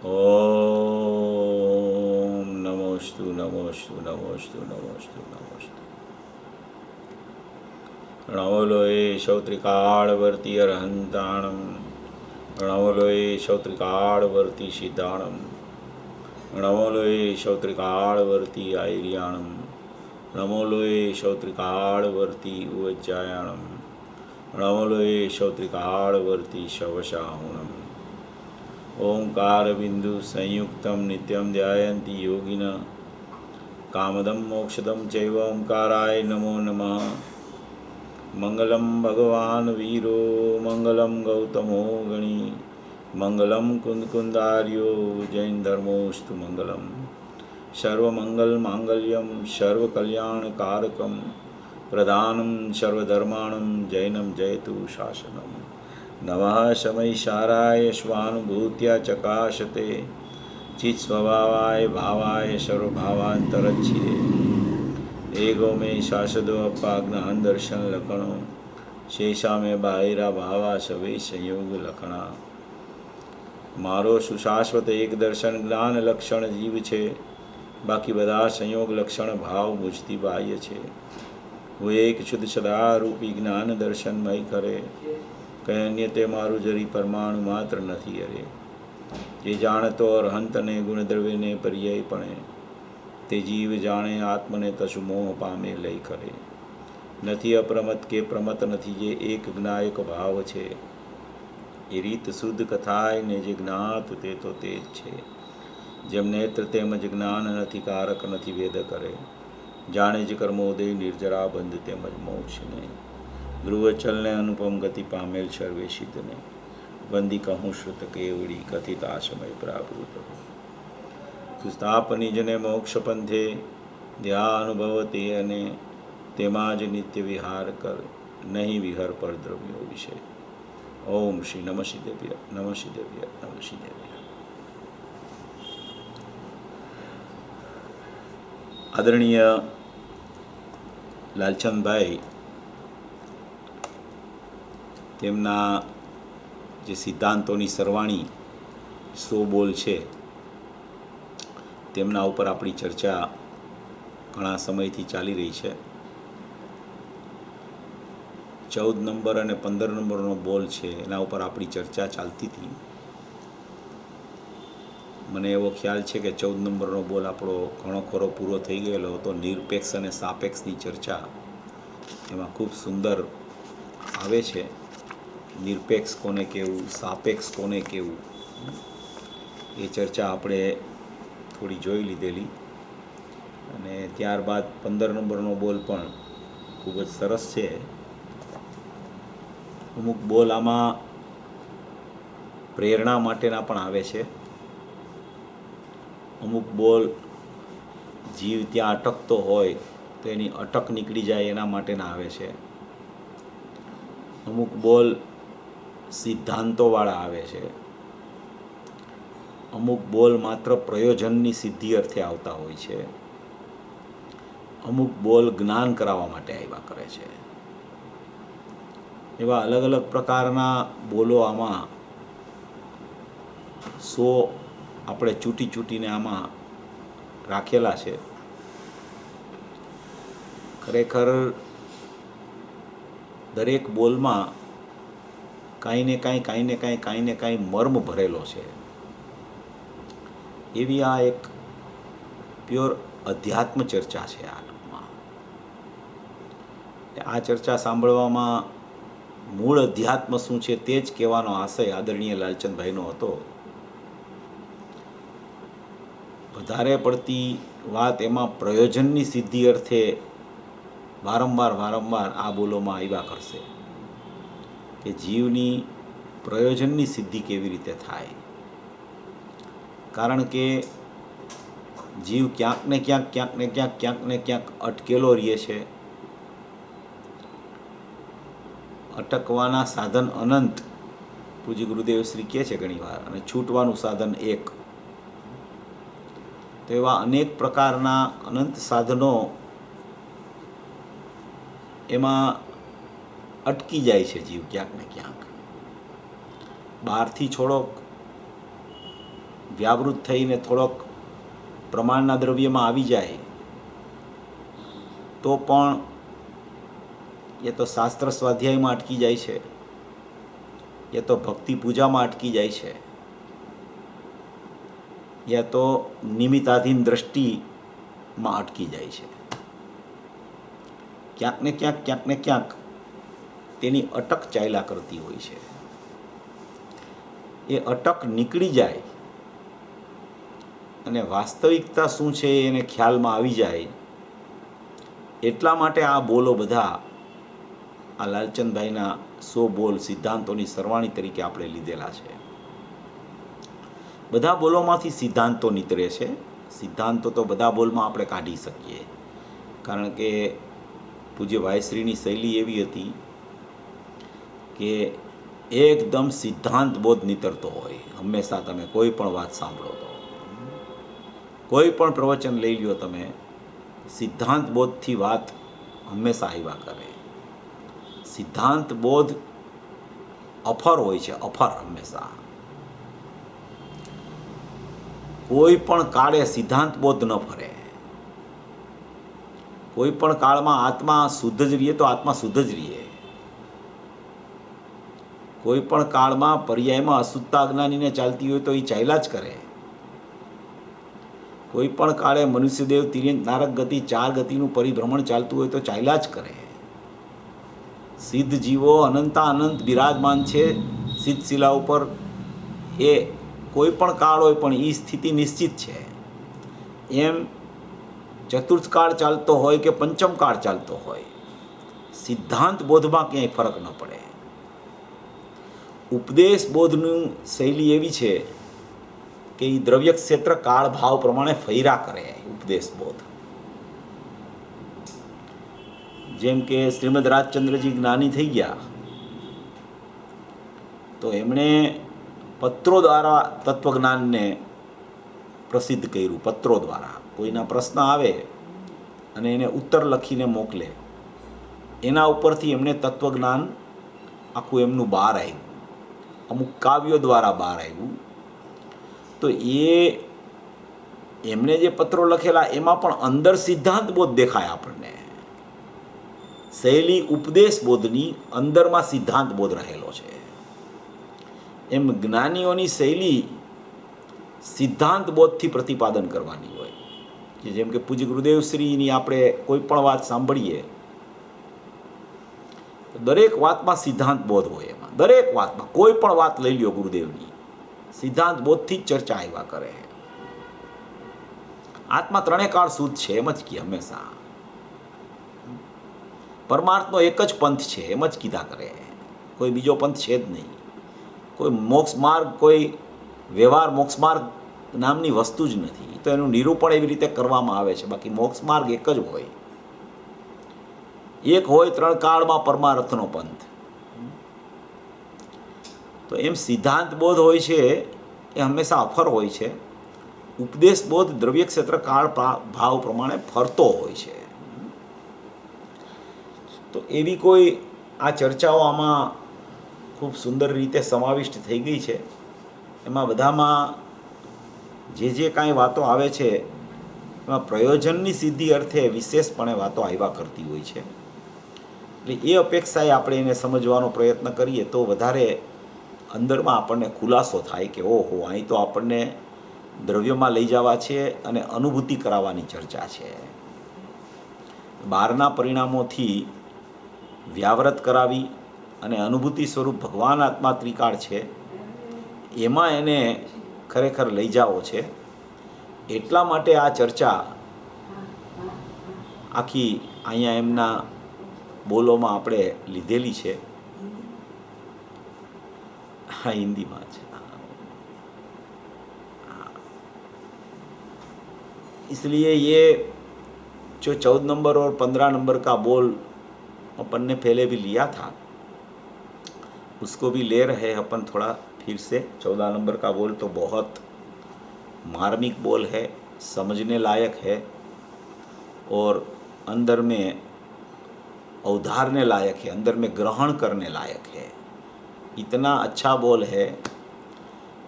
ઓમ નમોસ્તુ નમોસ્તુ નમોસ્તુ નમોસ્તુ નમોસ્તુ. પ્રણવલોએ શૌત્રિકાળવર્તી અરહંતાણમ. પ્રણવલોએ શૌત્રિકાળવર્તી સિદ્ધાણમ. પ્રણવલોએ શૌત્રિકાળવર્તી આયર્યાણમ. પ્રણવલોએ શૌત્રિકાળવર્તી ઉજ્જાયાણમ. પ્રણવલોએ શૌત્રિકાળવર્તી શવશાહુણમ. ઓંકાર બિંદુ સંયુક્તમ નિત્યમ ધ્યાયંતિ યોગિન. કામદમ મોક્ષદમ ચૈવ ઓંકારાય નમો નમઃ. મંગલમ ભગવાન વીરો મંગલમ ગૌતમો ગણી. મંગલમ કુંદકુંદાર્યો જૈન ધર્મોસ્તુ મંગલમ. સર્વમંગલ માંગલ્યમ સર્વકલ્યાણકારકમ. પ્રધાનમ સર્વધર્માણમ જૈનમ જયતુ શાસનમ. નમઃ સમયસારાય સ્વાનુભૂત્યા ચકાશતે. ચિત્ સ્વભાવાય ભાવાય સર્વભાવાંતરચ્છિદે. એગો મે શાસદો અપાજ્ઞાન દર્શન લખણો. શેષા મેં બાહિરા ભાવા સવે સંયોગ લખણા. મારો સુશાશ્વત એક દર્શન જ્ઞાન લક્ષણ જીવ છે. બાકી બધા સંયોગ લક્ષણ ભાવ બુજતી બાહ્ય છે. હું એક શુદ્ધ સદારૂપી જ્ઞાન દર્શનમય કરે. કંઈ અન્ય તે મારું જરી પરમાણુ માત્ર નથી અરે. જે જાણતો અરહંતને ગુણદ્રવ્યને પર્યાયપણે. તે જીવ જાણે આત્મને તસુ મોહ પામે લઈ કરે. નથી અપ્રમત કે પ્રમત નથી જે એક જ્ઞાયક ભાવ છે. એ રીત શુદ્ધ કથાય ને જે જ્ઞાત તે તો તે જ છે. જેમ નેત્ર તેમજ જ્ઞાન નથી કારક નથી વેદ કરે. જાણે જ કર્મોદય નિર્જરા બંધ તેમજ મોક્ષને. ધ્રુવચલને અનુપમ ગતિ પામેલ સર્વે સિદ્ધને. વંદી કહું શ્રુત કેવડી કથિત આશમય પ્રાવૃત. સ્થાપની જને મોક્ષ પંથે ધ્યાન અનુભવ તે અને તેમાં જ નિત્ય વિહાર કર. નહીં વિહર પર દ્રવ્યો વિશે. ઓમ શ્રી નમઃ સિદ્ધેભ્ય નમઃ સિદ્ધેભ્ય નમઃ સિદ્ધેભ્ય. આદરણીય લાલચંદભાઈ તેમના જે સિદ્ધાંતોની સરવાણી 100 બોલ છે તેમના ઉપર આપણી ચર્ચા ઘણા સમયથી ચાલી રહી છે. 14 નંબર અને 15 નંબરનો બોલ છે એના ઉપર આપણી ચર્ચા ચાલતી હતી. મને એવો ખ્યાલ છે કે 14 નંબરનો બોલ આપણો ઘણો ખરો પૂરો થઈ ગયેલો હતો. નિરપેક્ષ અને સાપેક્ષની ચર્ચા એમાં ખૂબ સુંદર આવે છે. નિરપેક્ષ કોને કહેવું, સાપેક્ષ કોને કહેવું, એ ચર્ચા આપણે થોડી જોઈ લીધેલી. અને ત્યારબાદ 15 નંબરનો બોલ પણ ખૂબ જ સરસ છે. અમુક બોલ આમાં પ્રેરણા માટેના પણ આવે છે. અમુક બોલ જીવ ત્યાં અટકતો હોય તો એની અટક નીકળી જાય એના માટેના આવે છે. અમુક બોલ સિદ્ધાંતોવાળા આવે છે. અમુક બોલ માત્ર પ્રયોજનની સિદ્ધિ અર્થે આવતા હોય છે. અમુક બોલ જ્ઞાન કરાવવા માટે આવ્યા કરે છે. એવા અલગ અલગ પ્રકારના બોલો આમાં 100 આપણે ચૂંટીને આમાં રાખેલા છે. ખરેખર દરેક બોલમાં કાંઈ ને કાંઈ મર્મ ભરેલો છે. એવી આ એક પ્યોર અધ્યાત્મ ચર્ચા છે. આ ટૂંકમાં આ ચર્ચા સાંભળવામાં મૂળ અધ્યાત્મ શું છે તે જ કહેવાનો આશય આદરણીય લાલચંદભાઈનો હતો. વધારે પડતી વાત એમાં પ્રયોજનની સિદ્ધિ અર્થે વારંવાર આ બોલોમાં આવ્યા કરશે કે જીવની પ્રયોજનની સિદ્ધિ કેવી રીતે થાય. કારણ કે જીવ ક્યાંક ને ક્યાંક અટકેલો રહે છે. અટકવાના સાધન અનંત પૂજ્ય ગુરુદેવ શ્રી કહે છે ઘણીવાર, અને છૂટવાનું સાધન એક. તો એવા અનેક પ્રકારના અનંત સાધનો એમાં અટકી જાય છે જીવ ક્યાંક ને ક્યાંક. બહારથી થોડોક વ્યાવૃત થઈને થોડોક પ્રમાણના દ્રવ્યમાં આવી જાય તો પણ એ તો શાસ્ત્ર સ્વાધ્યાયમાં અટકી જાય છે, એ તો ભક્તિ પૂજામાં અટકી જાય છે, યા તો નિમિત્તાધીન દ્રષ્ટિમાં અટકી જાય છે. ક્યાંક ને ક્યાંક તેની અટક ચાલ્યા કરતી હોય છે. એ અટક નીકળી જાય અને વાસ્તવિકતા શું છે એને ખ્યાલમાં આવી જાય. એટલા માટે આ બોલો બધા, આ લાલચંદભાઈના 100 બોલ સિદ્ધાંતોની સરવાણી તરીકે આપણે લીધેલા છે. બધા બોલોમાંથી સિદ્ધાંતો નીતરે છે. સિદ્ધાંતો તો બધા બોલમાં આપણે કાઢી શકીએ, કારણ કે પૂજ્ય ભાઈશ્રીની શૈલી એવી હતી કે એકદમ સિદ્ધાંત બોધ નીતરતો હોય. હંમેશા તમે કોઈ પણ વાત સાંભળો તો, કોઈ પણ પ્રવચન લઈ લ્યો તમે, સિદ્ધાંત બોધથી વાત હંમેશા આવ્યા કરે. સિદ્ધાંત બોધ અફર હોય છે, અફર હંમેશા. કોઈ પણ કાળે સિદ્ધાંત બોધ ન ફરે. કોઈ પણ કાળમાં આત્મા શુદ્ધ જ રહીએ તો આત્મા શુદ્ધ જ રહીએ. કોઈ પણ કાળમાં પર્યાયમાં અશુદ્ધતા જ્ઞાનીને ચાલતી હોય તો એ ચાલ્યા જ કરે. કોઈ પણ કાળે મનુષ્યદેવ તિર્યંત નારક ગતિ 4 ગતિનું પરિભ્રમણ ચાલતું હોય તો ચાલ્યા જ કરે. સિદ્ધ જીવો અનંતા અનંત બિરાજમાન છે સિદ્ધ શિલા ઉપર. એ કોઈ પણ કાળ હોય પણ એ સ્થિતિ નિશ્ચિત છે. એમ ચતુર્થ કાળ ચાલતો હોય કે પંચમ કાળ ચાલતો હોય, સિદ્ધાંત બોધમાં ક્યાંય ફરક ન પડે. ઉપદેશ બોધનું શૈલી એવી છે કે એ દ્રવ્ય ક્ષેત્ર કાળ ભાવ પ્રમાણે ફૈરા કરે. ઉપદેશ બોધ જેમ કે શ્રીમદ રાજચંદ્રજી જ્ઞાની થઈ ગયા તો એમણે પત્રો દ્વારા તત્વજ્ઞાનને પ્રસિદ્ધ કર્યું. પત્રો દ્વારા કોઈના પ્રશ્ન આવે અને એને ઉત્તર લખીને મોકલે, એના ઉપરથી એમને તત્વજ્ઞાન આખું એમનું બહાર આવ્યું. અમુક કાવ્યો દ્વારા બહાર આવ્યું. તો એમણે જે પત્રો લખેલા એમાં પણ અંદર સિદ્ધાંત બોધ દેખાય આપણને. શૈલી ઉપદેશ બોધની અંદરમાં સિદ્ધાંત બોધ રહેલો છે. એમ જ્ઞાનીઓની શૈલી સિદ્ધાંત બોધથી પ્રતિપાદન કરવાની હોય. જેમ કે પૂજ્ય ગુરુદેવશ્રીની આપણે કોઈ પણ વાત સાંભળીએ તો દરેક વાતમાં સિદ્ધાંત બોધ હોય. એમાં દરેક વાતમાં કોઈ પણ વાત લઈ લ્યો ગુરુદેવની, સિદ્ધાંત બોધથી જ ચર્ચા આવ્યા કરે. આત્મા 3 કાળ શુદ્ધ છે એમ જ કહે હંમેશા. પરમાર્થનો એક જ પંથ છે એમ જ કીધા કરે. કોઈ બીજો પંથ છે જ નહીં. કોઈ મોક્ષ માર્ગ, કોઈ વ્યવહાર મોક્ષ માર્ગ નામની વસ્તુ જ નથી. તો એનું નિરૂપણ એવી રીતે કરવામાં આવે છે. બાકી મોક્ષ માર્ગ એક જ હોય. એક હોય 3 કાળમાં પરમાર્થનો પંથ. તો એમ સિદ્ધાંત બોધ હોય છે એ હંમેશા અફર હોય છે. ઉપદેશ બોધ દ્રવ્ય ક્ષેત્ર કાળ ભાવ પ્રમાણે ફરતો હોય છે. તો એવી કોઈ આ ચર્ચાઓ આમાં ખૂબ સુંદર રીતે સમાવિષ્ટ થઈ ગઈ છે. એમાં બધામાં જે કાંઈ વાતો આવે છે એમાં પ્રયોજનની સિદ્ધિ અર્થે વિશેષપણે વાતો આવ્યા કરતી હોય છે. એટલે એ અપેક્ષાએ આપણે એને સમજવાનો પ્રયત્ન કરીએ તો વધારે અંદરમાં આપણને ખુલાસો થાય કે ઓહો, અહીં તો આપણને દ્રવ્યમાં લઈ જવા છે અને અનુભૂતિ કરાવવાની ચર્ચા છે. બહારના પરિણામોથી વ્યાવ્રત કરાવી અને અનુભૂતિ સ્વરૂપ ભગવાન આત્મા ત્રિકાળ છે એમાં એને ખરેખર લઈ જાવો છે. એટલા માટે આ ચર્ચા આખી અહીંયા એમના બોલોમાં આપણે લીધેલી છે. हाँ हिंदी में है. इसलिए ये जो 14 नंबर और 15 नंबर का बोल अपन ने पहले भी लिया था, उसको भी ले रहे हैं अपन थोड़ा फिर से. 14 नंबर का बोल तो बहुत मार्मिक बोल है, समझने लायक है और अंदर में अवधारने लायक है, अंदर में ग्रहण करने लायक है. इतना अच्छा बोल है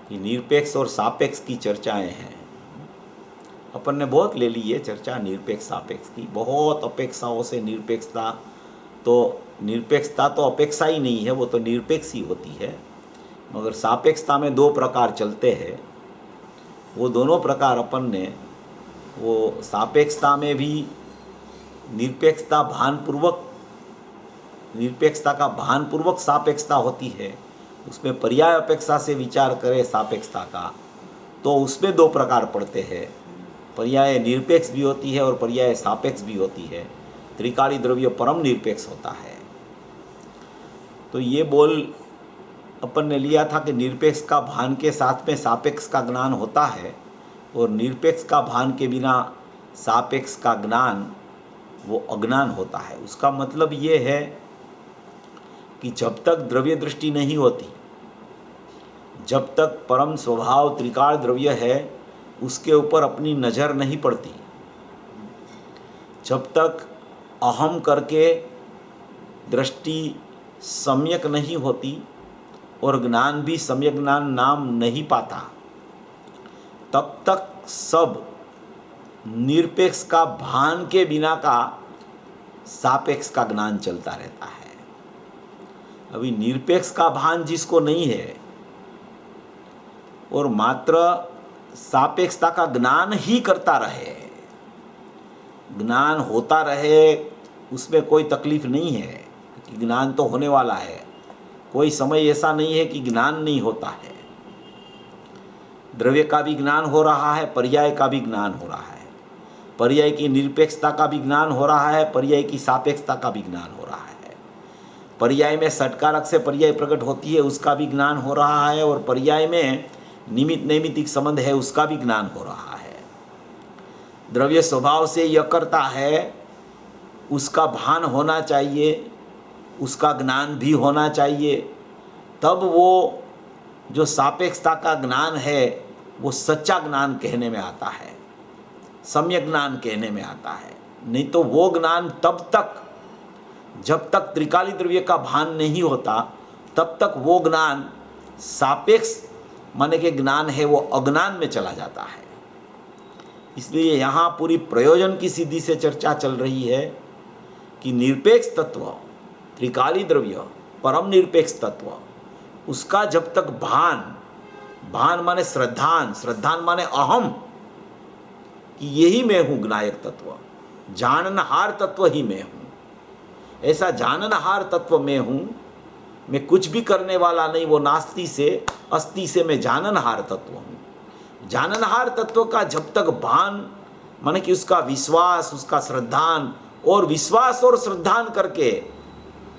कि निरपेक्ष और सापेक्ष की चर्चाएं हैं। अपन ने बहुत ले ली है चर्चा निरपेक्ष सापेक्ष की, बहुत अपेक्षाओं से निरपेक्षता तो अपेक्षा ही नहीं है, वो तो निरपेक्ष ही होती है। मगर सापेक्षता में दो प्रकार चलते हैं, वो दोनों प्रकार अपन ने वो सापेक्षता में भी निरपेक्षता का भानपूर्वक सापेक्षता होती है, उसमें पर्याय अपेक्षा से विचार करें सापेक्षता का, तो उसमें दो प्रकार पड़ते हैं। पर्याय निरपेक्ष भी होती है और पर्याय सापेक्ष भी होती है। त्रिकाली द्रव्य परम निरपेक्ष होता है। तो ये बोल अपन ने लिया था कि निरपेक्ष का भान के साथ में सापेक्ष का ज्ञान होता है और निरपेक्ष का भान के बिना सापेक्ष का ज्ञान वो अज्ञान होता है। उसका मतलब ये है कि जब तक द्रव्य दृष्टि नहीं होती, जब तक परम स्वभाव त्रिकाल द्रव्य है उसके ऊपर अपनी नज़र नहीं पड़ती, जब तक अहम करके दृष्टि सम्यक नहीं होती और ज्ञान भी सम्यक ज्ञान नाम नहीं पाता, तब तक सब निरपेक्ष का भान के बिना का सापेक्ष का ज्ञान चलता रहता है। अभी निरपेक्ष का भान जिसको नहीं है और मात्र सापेक्षता का ज्ञान ही करता रहे, ज्ञान होता रहे, उसमें कोई तकलीफ नहीं है क्योंकि ज्ञान तो होने वाला है। कोई समय ऐसा नहीं है कि ज्ञान नहीं होता है। द्रव्य का भी ज्ञान हो रहा है, पर्याय का भी ज्ञान हो रहा है, पर्याय की निरपेक्षता का भी ज्ञान हो रहा है, पर्याय की सापेक्षता का भी ज्ञान हो रहा है, पर्याय में षटकारक से पर्याय प्रकट होती है उसका भी ज्ञान हो रहा है, और पर्याय में निमित्त नैमित्तिक संबंध है उसका भी ज्ञान हो रहा है। द्रव्य स्वभाव से यह करता है उसका भान होना चाहिए, उसका ज्ञान भी होना चाहिए, तब वो जो सापेक्षता का ज्ञान है वो सच्चा ज्ञान कहने में आता है, सम्यक ज्ञान कहने में आता है। नहीं तो वो ज्ञान तब तक, जब तक त्रिकाली द्रव्य का भान नहीं होता तब तक वो ज्ञान सापेक्ष माने के ज्ञान है वो अज्ञान में चला जाता है। इसलिए यहाँ पूरी प्रयोजन की सिद्धि से चर्चा चल रही है कि निरपेक्ष तत्व त्रिकाली द्रव्य परम निरपेक्ष तत्व, उसका जब तक भान माने श्रद्धान माने अहम कि यही मैं हूँ ज्ञायक तत्व, जाननहार तत्व ही मैं हूँ, ऐसा जाननहार तत्व मैं हूँ, मैं कुछ भी करने वाला नहीं, वो नास्ति से अस्ति से मैं जाननहार तत्व हूँ। जाननहार तत्व का जब तक भान माने कि उसका विश्वास, उसका श्रद्धान और विश्वास और श्रद्धान करके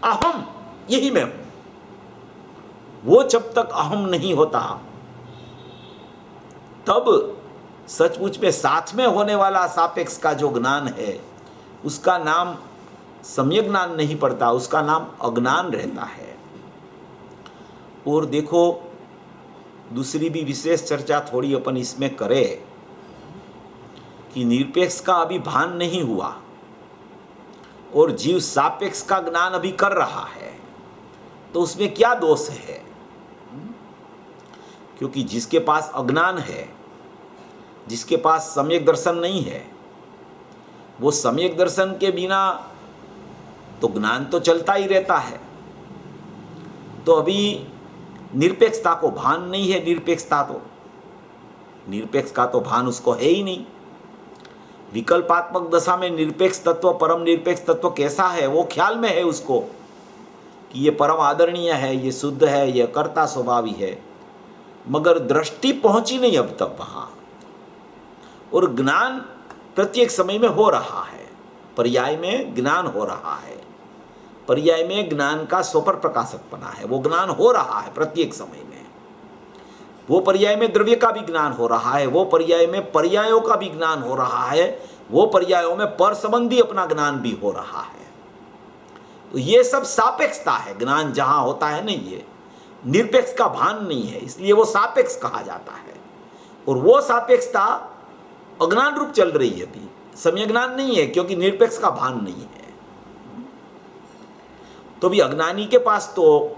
अहम यही मैं हूँ, वो जब तक अहम नहीं होता तब सचमुच में साथ में होने वाला सापेक्ष का जो ज्ञान है उसका नाम सम्यक ज्ञान नहीं पड़ता, उसका नाम अज्ञान रहता है। और देखो दूसरी भी विशेष चर्चा थोड़ी अपन इसमें करें कि निरपेक्ष का अभी भान नहीं हुआ और जीव सापेक्ष का ज्ञान अभी कर रहा है, तो उसमें क्या दोष है? क्योंकि जिसके पास अज्ञान है, जिसके पास सम्यक दर्शन नहीं है, वो सम्यक दर्शन के बिना तो ज्ञान तो चलता ही रहता है। तो अभी निरपेक्षता को भान नहीं है, निरपेक्ष का तो भान उसको है ही नहीं। विकल्पात्मक दशा में निरपेक्ष तत्व परम निरपेक्ष तत्व कैसा है वो ख्याल में है उसको कि ये परम आदरणीय है, ये शुद्ध है, ये कर्ता स्वभावी है, मगर दृष्टि पहुंची नहीं अब तक वहां। और ज्ञान प्रत्येक समय में हो रहा है, पर्याय में ज्ञान हो रहा है, पर्याय में ज्ञान का स्वपर प्रकाशकपना है, वो ज्ञान हो रहा है प्रत्येक समय में। वो पर्याय में द्रव्य का भी ज्ञान हो रहा है, वो पर्याय में पर्यायों का भी ज्ञान हो रहा है, वो पर्यायों में पर संबंधी अपना ज्ञान भी हो रहा है। तो ये सब सापेक्षता है। ज्ञान जहां होता है नहीं, ये निरपेक्ष का भान नहीं है, इसलिए वो सापेक्ष कहा जाता है। और वो सापेक्षता अज्ञान रूप चल रही है, अभी सम्यक ज्ञान नहीं है क्योंकि निरपेक्ष का भान नहीं है। तो भी अज्ञानी के पास तो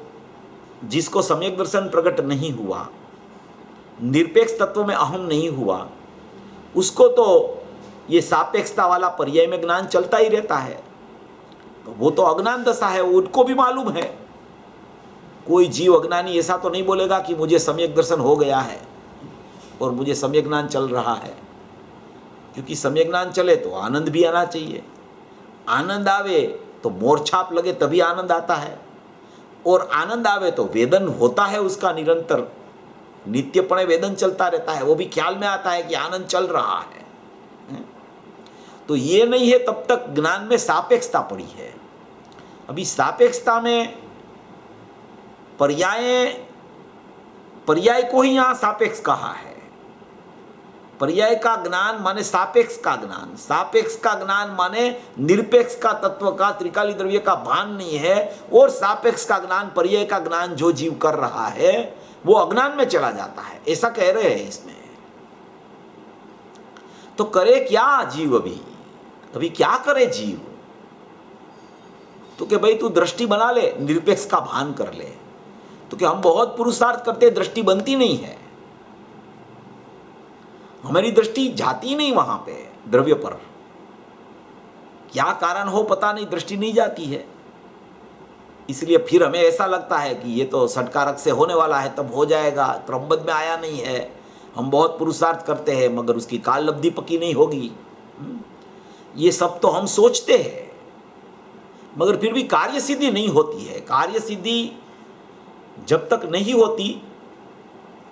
जिसको सम्यक दर्शन प्रकट नहीं हुआ निरपेक्ष तत्व में अहम नहीं हुआ, उसको तो ये सापेक्षता वाला पर्याय में ज्ञान चलता ही रहता है। तो वो तो अज्ञान दशा है, उनको भी मालूम है। कोई जीव अज्ञानी ऐसा तो नहीं बोलेगा कि मुझे सम्यक दर्शन हो गया है और मुझे सम्यक ज्ञान चल रहा है, क्योंकि सम्यक ज्ञान चले तो आनंद भी आना चाहिए। आनंद आवे तो मोरछाप लगे तभी आनंद आता है, और आनंद आवे तो वेदन होता है उसका निरंतर, नित्यपणे वेदन चलता रहता है, वो भी ख्याल में आता है कि आनंद चल रहा है। तो ये नहीं है तब तक ज्ञान में सापेक्षता पड़ी है। अभी सापेक्षता में पर्याय को ही यहां सापेक्ष कहा है। पर्याय का ज्ञान माने सापेक्ष का ज्ञान, सापेक्ष का ज्ञान माने निरपेक्ष का तत्व का, त्रिकाली द्रव्य का भान नहीं है, और सापेक्ष का ज्ञान, पर्याय का ज्ञान जो जीव कर रहा है वो अज्ञान में चला जाता है, ऐसा कह रहे हैं इसमें। तो करे क्या जीव? अभी क्या करे जीव? तो कि भाई तू दृष्टि बना ले, निरपेक्ष का भान कर ले। तो कि हम बहुत पुरुषार्थ करते, दृष्टि बनती नहीं है, हमारी दृष्टि जाती नहीं वहां पे द्रव्य पर। क्या कारण हो पता नहीं, दृष्टि नहीं जाती है। इसलिए फिर हमें ऐसा लगता है कि ये तो षटकारक से होने वाला है, तब हो जाएगा, क्रमबद्ध में आया नहीं है। हम बहुत पुरुषार्थ करते हैं मगर उसकी काल लब्धि पक्की नहीं होगी। ये सब तो हम सोचते हैं, मगर फिर भी कार्य सिद्धि नहीं होती है। कार्य सिद्धि जब तक नहीं होती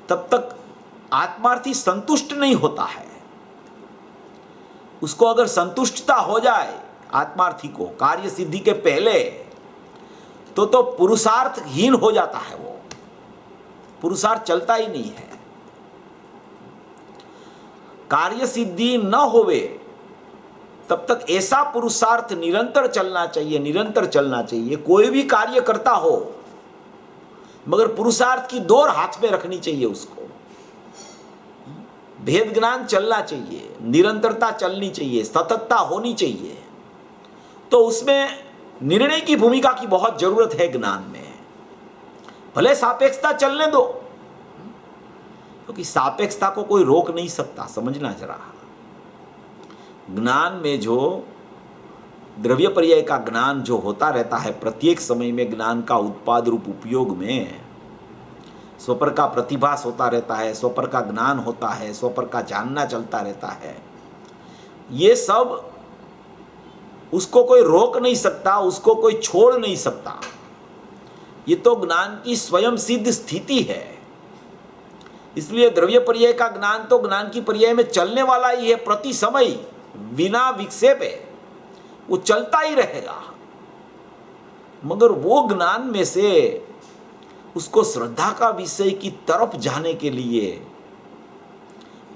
तब तक आत्मार्थी संतुष्ट नहीं होता है। उसको अगर संतुष्टता हो जाए आत्मार्थी को कार्य सिद्धि के पहले, तो पुरुषार्थहीन हो जाता है, वो पुरुषार्थ चलता ही नहीं है। कार्य सिद्धि न होवे तब तक ऐसा पुरुषार्थ निरंतर चलना चाहिए, निरंतर चलना चाहिए। कोई भी कार्य करता हो मगर पुरुषार्थ की डोर हाथ में रखनी चाहिए, उसको भेद ज्ञान चलना चाहिए, निरंतरता चलनी चाहिए, सततता होनी चाहिए। तो उसमें निर्णय की भूमिका की बहुत जरूरत है ज्ञान में। भले सापेक्षता चलने दो, क्योंकि सापेक्षता को कोई रोक नहीं सकता, समझना जरा। ज्ञान में जो द्रव्य पर्याय का ज्ञान जो होता रहता है प्रत्येक समय में, ज्ञान का उत्पाद रूप उपयोग में स्वपर का प्रतिभास होता रहता है, स्वपर का ज्ञान होता है, स्वपर का जानना चलता रहता है। ये सब उसको कोई रोक नहीं सकता, उसको कोई छोड़ नहीं सकता। ये तो ज्ञान की स्वयं सिद्ध स्थिति है। इसलिए द्रव्य पर्याय का ज्ञान तो ज्ञान की पर्याय में चलने वाला ही है, प्रति समय बिना विक्षेप है, वो चलता ही रहेगा। मगर वो ज्ञान में से उसको श्रद्धा का विषय की तरफ जाने के लिए,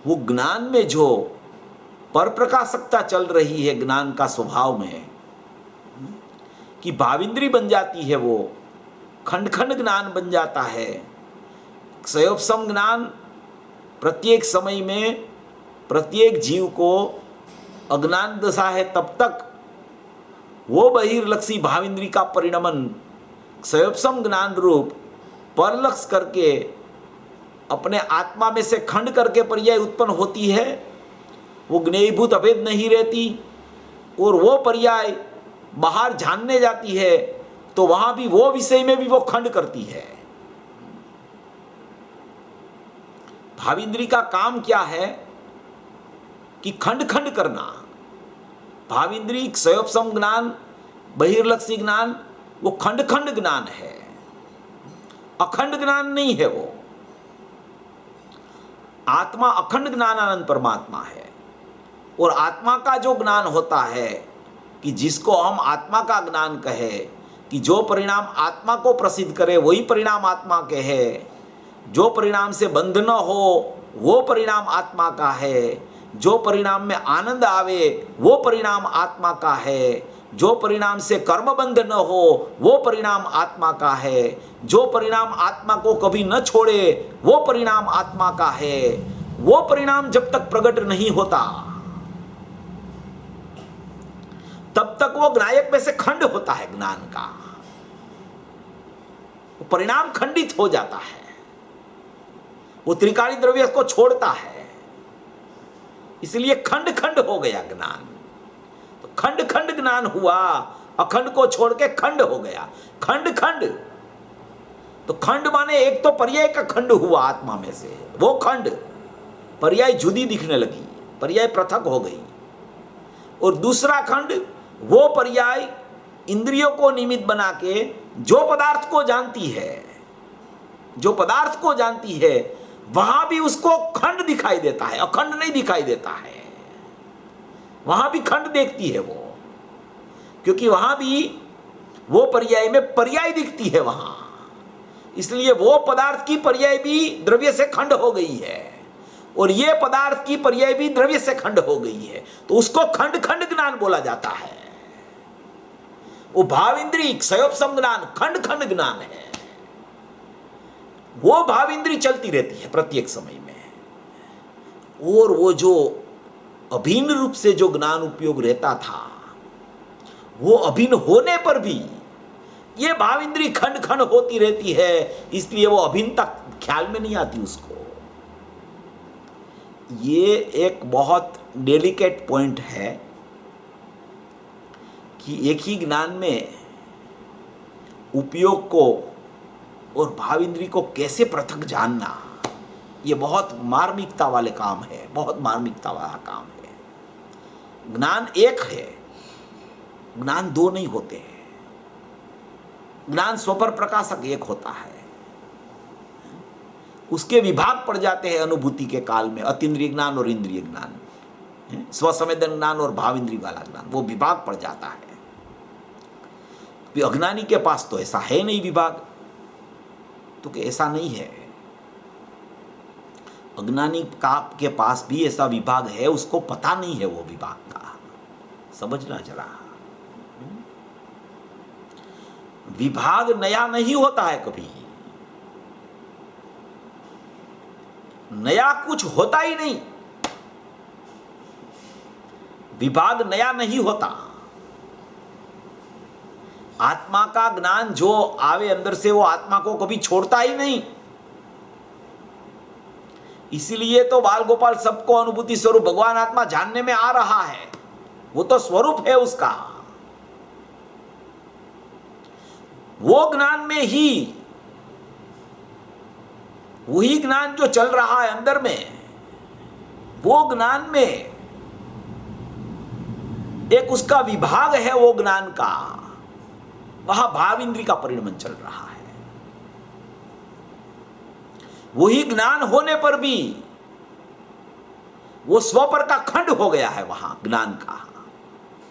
वो ज्ञान में जो पर प्रकाशकता चल रही है ज्ञान का स्वभाव में, कि भाविंद्री बन जाती है, वो खंड खंड ज्ञान बन जाता है। क्षयोपशम ज्ञान प्रत्येक समय में प्रत्येक जीव को अज्ञान दशा है तब तक वो बहिर्लक्षी भाविंद्री का परिणमन क्षयोपशम ज्ञान रूप परलक्ष करके अपने आत्मा में से खंड करके पर्याय उत्पन्न होती है। वो ज्ञेयभूत अभेद नहीं रहती, और वो पर्याय बाहर जानने जाती है तो वहां भी वो विषय में भी वो खंड करती है। भाविंद्री का काम क्या है कि खंड खंड करना। भाविंद्री क्षयोपशम ज्ञान, बहिर्लक्षी ज्ञान, वो खंड खंड ज्ञान है, अखंड ज्ञान नहीं है। वो आत्मा अखंड ज्ञानानंद परमात्मा है। और आत्मा का जो ज्ञान होता है कि जिसको हम आत्मा का ज्ञान कहे, कि जो परिणाम आत्मा को प्रसिद्ध करे वही परिणाम आत्मा के है, जो परिणाम से बंध न हो वो परिणाम आत्मा का है, जो परिणाम में आनंद आवे वो परिणाम आत्मा का है, जो परिणाम से कर्म बंध न हो वो परिणाम आत्मा का है, जो परिणाम आत्मा को कभी न छोड़े वो परिणाम आत्मा का है। वो परिणाम जब तक प्रकट नहीं होता तब तक वो ज्ञायक में से खंड होता है ज्ञान का, वो परिणाम खंडित हो जाता है। वो त्रिकाली द्रव्य को छोड़ता है, इसलिए खंड खंड हो गया ज्ञान। तो खंड खंड ज्ञान हुआ, अखंड को छोड़ के खंड हो गया। खंड खंड, तो खंड माने एक तो पर्याय का खंड हुआ आत्मा में से, वो खंड पर्याय जुदी दिखने लगी, पर्याय पृथक हो गई। और दूसरा खंड, वो पर्याय इंद्रियों को निमित्त बना के जो पदार्थ को जानती है, जो पदार्थ को जानती है, वहां भी उसको खंड दिखाई देता है, अखंड नहीं दिखाई देता है। वहां भी खंड देखती है वो, क्योंकि वहां भी वो पर्याय में पर्याय दिखती है वहां, इसलिए वो पदार्थ की पर्याय भी द्रव्य से खंड हो गई है और ये पदार्थ की पर्याय भी द्रव्य से खंड हो गई है। तो उसको खंड खंड ज्ञान बोला जाता है। वो भाव इंद्री क्षयोपशम ज्ञान खंड खंड ज्ञान है। वो भाव इंद्री चलती रहती है प्रत्येक समय में, और वो जो अभिन्न रूप से जो ज्ञान उपयोग रहता था, वो अभिन्न होने पर भी ये भाव इंद्री खंड खंड होती रहती है, इसलिए वो अभिन्न तक ख्याल में नहीं आती उसको। ये एक बहुत डेलिकेट पॉइंट है कि एक ही ज्ञान में उपयोग को और भाव इंद्री को कैसे पृथक जानना, ये बहुत मार्मिकता वाले काम है, बहुत मार्मिकता वाला काम है। ज्ञान एक है, ज्ञान दो नहीं होते हैं। ज्ञान स्वपर प्रकाशक एक होता है, उसके विभाग पड़ जाते हैं अनुभूति के काल में, अतीन्द्रिय ज्ञान और इंद्रिय ज्ञान, स्वसंवेदन ज्ञान और भाव इंद्रिय वाला ज्ञान, वो विभाग पड़ जाता है। अज्ञानी के पास तो ऐसा है नहीं विभाग, तो कि ऐसा नहीं है। अज्ञानी के पास भी ऐसा विभाग है, उसको पता नहीं है वो विभाग का, समझना जरा। विभाग नया नहीं होता है, कभी नया कुछ होता ही नहीं। विभाग नया नहीं होता। आत्मा का ज्ञान जो आवे अंदर से, वो आत्मा को कभी छोड़ता ही नहीं। इसीलिए तो बाल गोपाल सबको अनुभूति स्वरूप भगवान आत्मा जानने में आ रहा है, वो तो स्वरूप है उसका। वो ज्ञान में ही, वही ज्ञान जो चल रहा है अंदर में, वो ज्ञान में एक उसका विभाग है, वो ज्ञान का, वहां भाव इंद्री का परिणमन चल रहा है। वही ज्ञान होने पर भी वो स्वपर का खंड हो गया है, वहां ज्ञान का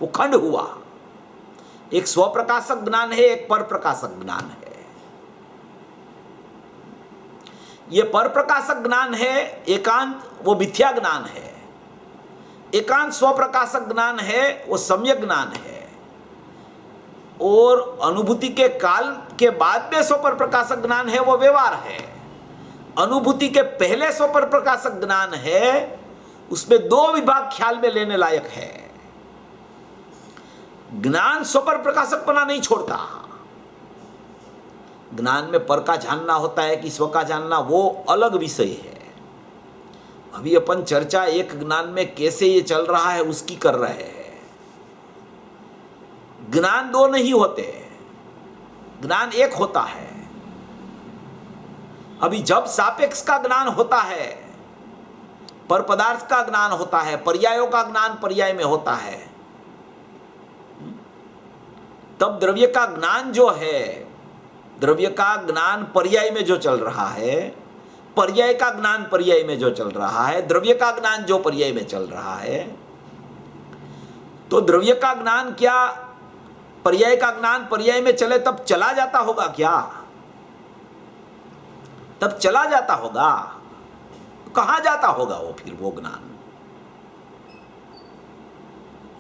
वो खंड हुआ। एक स्वप्रकाशक ज्ञान है, एक पर प्रकाशक ज्ञान है। ये पर प्रकाशक ज्ञान है एकांत, वो मिथ्या ज्ञान है। एकांत स्वप्रकाशक ज्ञान है, वो सम्यक ज्ञान है। और अनुभूति के काल के बाद में स्वपर प्रकाशक ज्ञान है, वो व्यवहार है। अनुभूति के पहले स्वपर प्रकाशक ज्ञान है, उसमें दो विभाग ख्याल में लेने लायक है। ज्ञान स्वपर प्रकाशकपना नहीं छोड़ता। ज्ञान में पर का जानना होता है कि स्व का जानना, वो अलग विषय है। अभी अपन चर्चा एक ज्ञान में कैसे ये चल रहा है उसकी कर रहे हैं। ज्ञान दो नहीं होते, ज्ञान एक होता है। अभी जब सापेक्ष का ज्ञान होता है, पर पदार्थ का ज्ञान होता है, पर्यायों का ज्ञान पर्याय में होता है, तब द्रव्य का ज्ञान जो है, द्रव्य का ज्ञान पर्याय में जो चल रहा है, पर्याय का ज्ञान पर्याय में जो चल रहा है, द्रव्य का ज्ञान जो पर्याय में चल रहा है, तो द्रव्य का ज्ञान क्या पर्याय का ज्ञान पर्याय में चले तब चला जाता होगा क्या? तब चला जाता होगा। कहां जाता होगा वो फिर वो ज्ञान?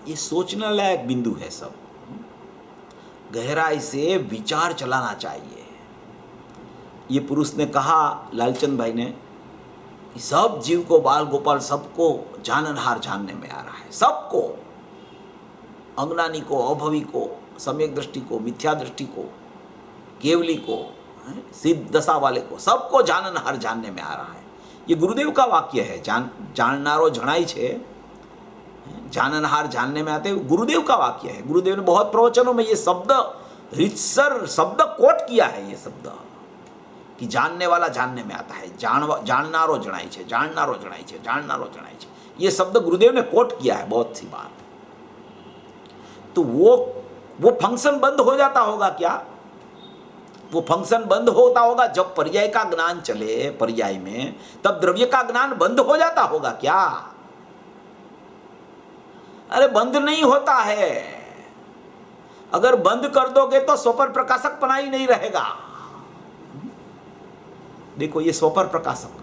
ये सोचने लायक बिंदु है। सब गहराई से विचार चलाना चाहिए। ये पुरुष ने कहा, लालचंद भाई ने, कि सब जीव को, बाल गोपाल सबको जाननहार जानने में आ रहा है। सबको, अज्ञानी को, अभवी को, सम्यक दृष्टि को, मिथ्या दृष्टि को, केवली को, सिद्ध दशा वाले को, सबको जाननहार जानने में आ रहा है। ये गुरुदेव का वाक्य है। जाननारो जनाई छे, जाननहार जानने में आते, गुरुदेव का वाक्य है। गुरुदेव ने बहुत प्रवचनों में ये शब्द रितसर शब्द कोट किया है, ये शब्द कि जानने वाला जानने में आता है। जाननारो जनाई छे, जाननारो जनाई छे, जाननारो जनाई छे, ये शब्द गुरुदेव ने कोट किया है बहुत सी बार। तो वो फंक्शन बंद हो जाता होगा क्या? वो फंक्शन बंद होता होगा जब पर्याय का ज्ञान चले, पर्याय में, तब द्रव्य का ज्ञान बंद हो जाता होगा क्या? अरे बंद नहीं होता है। अगर बंद कर दोगे तो स्वपर प्रकाशक पना ही नहीं रहेगा। देखो ये स्वपर प्रकाशक,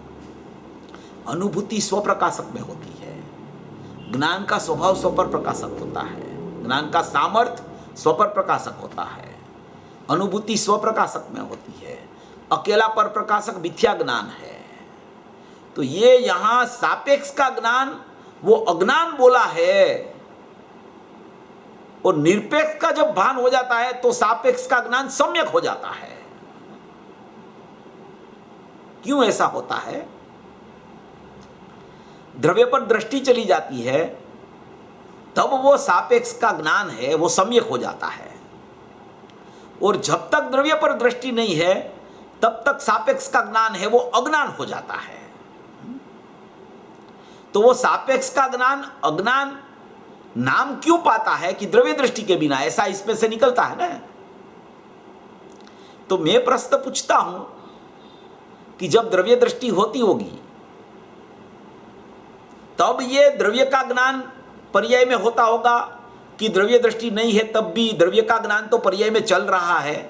अनुभूति स्वप्रकाशक में होती है। ज्ञान का स्वभाव स्वपर प्रकाशक होता है, ज्ञान का सामर्थ्य स्वपर प्रकाशक होता है, अनुभूति स्वप्रकाशक में होती है। अकेला पर प्रकाशक मिथ्या ज्ञान है। तो ये यहां सापेक्ष का ज्ञान वो अज्ञान बोला है, और निरपेक्ष का जब भान हो जाता है तो सापेक्ष का ज्ञान सम्यक हो जाता है। क्यों ऐसा होता है? द्रव्य पर दृष्टि चली जाती है तब वो सापेक्ष का ज्ञान है वो सम्यक हो जाता है, और जब तक द्रव्य पर दृष्टि नहीं है तब तक सापेक्ष का ज्ञान है वो अज्ञान हो जाता है। तो वो सापेक्ष का ज्ञान अज्ञान नाम क्यों पाता है कि द्रव्य दृष्टि के बिना, ऐसा इसमें से निकलता है ना। तो मैं प्रश्न पूछता हूं कि जब द्रव्य दृष्टि होती होगी तब ये द्रव्य का ज्ञान पर्याय में होता होगा कि द्रव्य दृष्टि नहीं है तब भी द्रव्य का ज्ञान तो पर्याय में चल रहा है,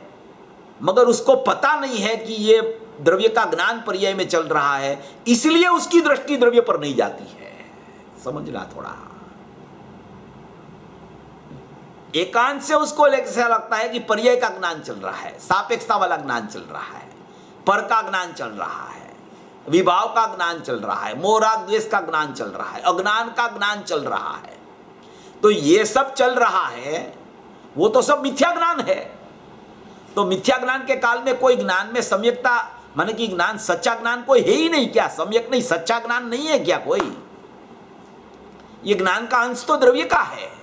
मगर उसको पता नहीं है कि ये द्रव्य का ज्ञान पर्याय में चल रहा है, इसलिए उसकी दृष्टि द्रव्य पर नहीं जाती है। समझना थोड़ा। एकांत से उसको ऐसा लगता है कि पर्याय का ज्ञान चल रहा है, सापेक्षता वाला ज्ञान चल रहा है, पर का ज्ञान चल रहा है, विभाव का ज्ञान चल रहा है, मोह राग द्वेष का ज्ञान चल रहा है, अज्ञान का ज्ञान चल रहा है। तो ये सब चल रहा है, वो तो सब मिथ्या ज्ञान है। तो मिथ्या ज्ञान के काल में कोई ज्ञान में सम्यकता, माने कि ज्ञान सच्चा ज्ञान कोई है ही नहीं क्या? सम्यक नहीं, सच्चा ज्ञान नहीं है क्या कोई? ये ज्ञान का अंश तो द्रव्य का है,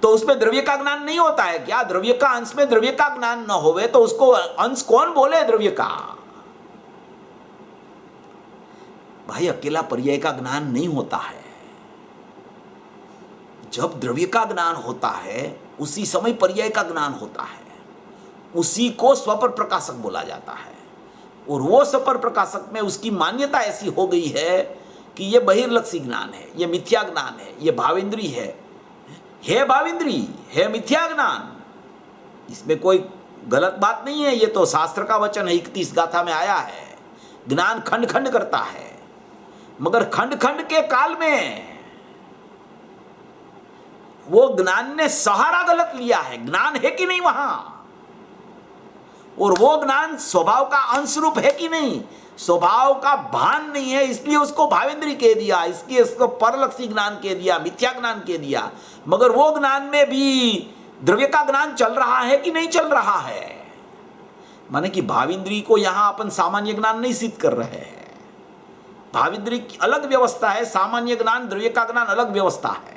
तो उसमें द्रव्य का ज्ञान नहीं होता है क्या? द्रव्य का अंश में द्रव्य का ज्ञान न होवे तो उसको अंश कौन बोले द्रव्य का? भाई अकेला पर्याय का ज्ञान नहीं होता है। जब द्रव्य का ज्ञान होता है उसी समय पर्याय का ज्ञान होता है, उसी को स्वपर प्रकाशक बोला जाता है। और वो स्वपर प्रकाशक में उसकी मान्यता ऐसी हो गई है कि ये बहिर्लक्षी ज्ञान है, ये मिथ्या ज्ञान है, ये भावेंद्री है भावेंद्री, है मिथ्या ज्ञान। इसमें कोई गलत बात नहीं है, ये तो शास्त्र का वचन है, 31 गाथा में आया है। ज्ञान खंड खंड करता है, मगर खंड खंड के काल में वो ज्ञान ने सहारा गलत लिया है। ज्ञान है कि नहीं वहां? और वो ज्ञान स्वभाव का अंश रूप है कि नहीं? स्वभाव का भान नहीं है, इसलिए उसको भावेंद्री कह दिया, इसलिए उसको परलक्षी ज्ञान कह दिया, मिथ्या ज्ञान कह दिया। मगर वो ज्ञान में भी द्रव्य का ज्ञान चल रहा है कि नहीं चल रहा है? माने कि भावेंद्री को यहां अपन सामान्य ज्ञान नहीं सिद्ध कर रहे हैं। भावेंद्री की अलग व्यवस्था है, सामान्य ज्ञान द्रव्य का ज्ञान अलग व्यवस्था है।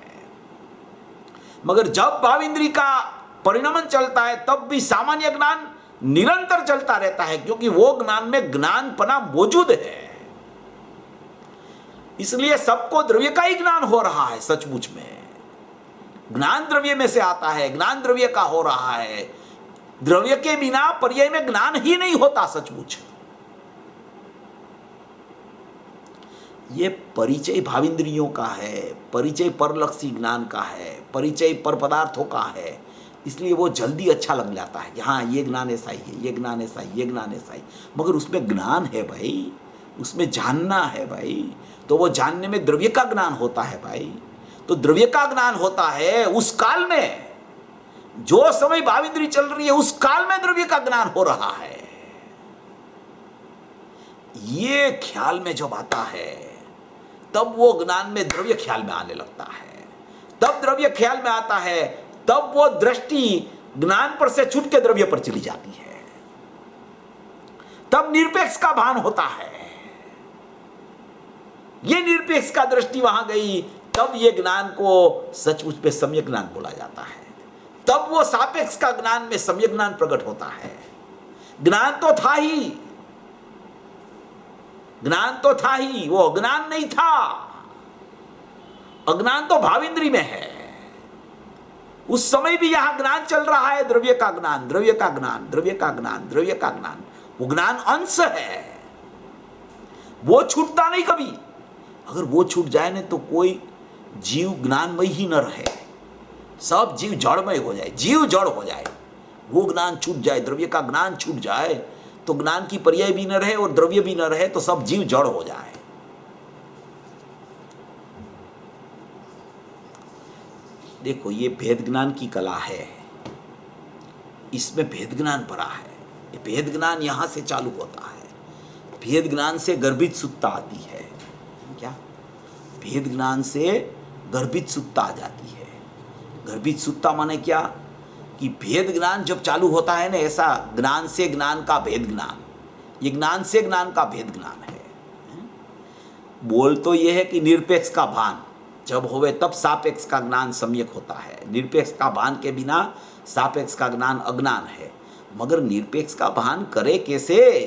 मगर जब भावेंद्री का परिणमन चलता है तब भी सामान्य ज्ञान निरंतर चलता रहता है, क्योंकि वो ज्ञान में ज्ञानपना मौजूद है। इसलिए सबको द्रव्य का ही ज्ञान हो रहा है। सचमुच में ज्ञान द्रव्य में से आता है, ज्ञान द्रव्य का हो रहा है। द्रव्य के बिना पर्याय में ज्ञान ही नहीं होता। सचमुच ये परिचय भावेंद्रियों का है, परिचय परलक्षी ज्ञान का है, परिचय पर पदार्थों का है। इसलिए वो जल्दी अच्छा लग जाता है कि हाँ ये ज्ञान ऐसा ही है, ये ज्ञान ऐसा ही, ये ज्ञान ऐसा ही। मगर उसमें ज्ञान है भाई, उसमें जानना है भाई, तो वो जानने में द्रव्य का ज्ञान होता है भाई। तो द्रव्य का ज्ञान होता है उस काल में, जो समय भावेंद्री चल रही है उस काल में द्रव्य का ज्ञान हो रहा है। ये ख्याल में जब आता है तब वो ज्ञान में द्रव्य ख्याल में आने लगता है। तब द्रव्य ख्याल में आता है, तब वो दृष्टि ज्ञान पर से छूट के द्रव्य पर चली जाती है। तब निरपेक्ष का भान होता है। ये निरपेक्ष का दृष्टि वहां गई, तब ये ज्ञान को सचमुच में सम्यक ज्ञान बोला जाता है। तब वो सापेक्ष का ज्ञान में सम्यक ज्ञान प्रकट होता है। ज्ञान तो था ही, ज्ञान तो था ही, वो अज्ञान नहीं था। अज्ञान तो भाविंद्री में है। उस समय भी यहां ज्ञान चल रहा है, द्रव्य का ज्ञान, द्रव्य का ज्ञान, द्रव्य का ज्ञान, द्रव्य का ज्ञान। वो ज्ञान अंश है, वो छूटता नहीं कभी। अगर वो छूट जाए ना तो कोई जीव ज्ञानमय ही न रहे, सब जीव जड़मय हो जाए, जीव जड़ हो जाए। वो ज्ञान छूट जाए, द्रव्य का ज्ञान छूट जाए तो ज्ञान की पर्याय भी न रहे और द्रव्य भी न रहे, तो सब जीव जड़ हो जाए। देखो, ये भेद ज्ञान की कला है, इसमें भेद ज्ञान पड़ा है। ये भेद ज्ञान यहां से चालू होता है। भेद ज्ञान से गर्भित सुत्ता आती है। क्या? भेद ज्ञान से गर्भित सुत्ता आ जाती है। गर्भित सुत्ता माने क्या? कि भेद ज्ञान जब चालू होता है ना, ऐसा ज्ञान से ज्ञान का भेद ज्ञान, ये ज्ञान से ज्ञान का भेद ज्ञान है। बोल तो ये है कि निरपेक्ष का भान जब होवे तब सापेक्ष का ज्ञान सम्यक होता है। निरपेक्ष का भान के बिना सापेक्ष का ज्ञान अज्ञान है। मगर निरपेक्ष का भान करे कैसे?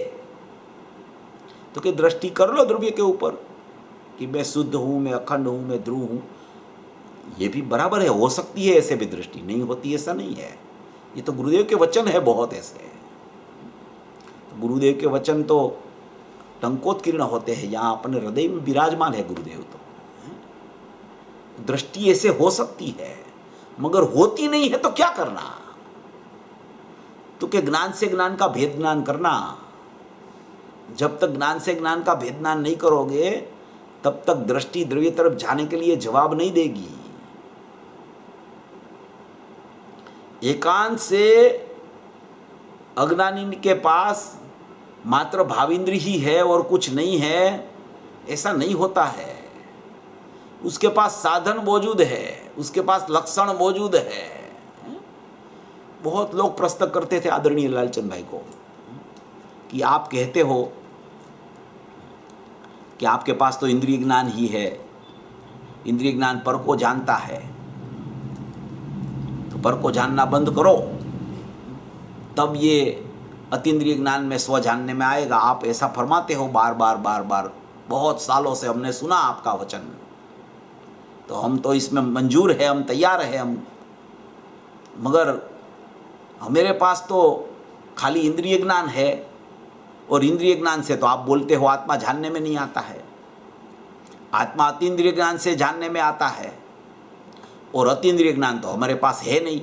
तो कि दृष्टि कर लो द्रव्य के ऊपर कि मैं शुद्ध हूं, मैं अखंड हूं, मैं ध्रुव हूं। ये भी बराबर है, हो सकती है ऐसे भी दृष्टि, नहीं होती ऐसा नहीं है। ये तो गुरुदेव के वचन है, बहुत ऐसे। गुरुदेव के वचन तो टंकोत्कीर्ण होते हैं, यहाँ अपने हृदय में विराजमान है गुरुदेव। तो दृष्टि ऐसे हो सकती है, मगर होती नहीं है तो क्या करना? तो क्या ज्ञान से ज्ञान का भेद ज्ञान करना। जब तक ज्ञान से ज्ञान का भेद ज्ञान नहीं करोगे तब तक दृष्टि द्रव्य तरफ जाने के लिए जवाब नहीं देगी। एकांत से अज्ञानी के पास मात्र भाविंद्री ही है और कुछ नहीं है, ऐसा नहीं होता है। उसके पास साधन मौजूद है, उसके पास लक्षण मौजूद है। बहुत लोग प्रश्न करते थे आदरणीय लालचंद भाई को कि आप कहते हो कि आपके पास तो इंद्रिय ज्ञान ही है, इंद्रिय ज्ञान पर को जानता है, तो पर को जानना बंद करो, तब ये अतीन्द्रिय ज्ञान में स्व जानने में आएगा। आप ऐसा फरमाते हो बार बार बार बार, बहुत सालों से हमने सुना आपका वचन, तो हम तो इसमें मंजूर है, हम तैयार है, हम, मगर मेरे पास तो खाली इंद्रिय ज्ञान है और इंद्रिय ज्ञान से तो आप बोलते हो आत्मा जानने में नहीं आता है। आत्मा अतीन्द्रिय ज्ञान से जानने में आता है और अतीन्द्रिय ज्ञान तो हमारे पास है नहीं,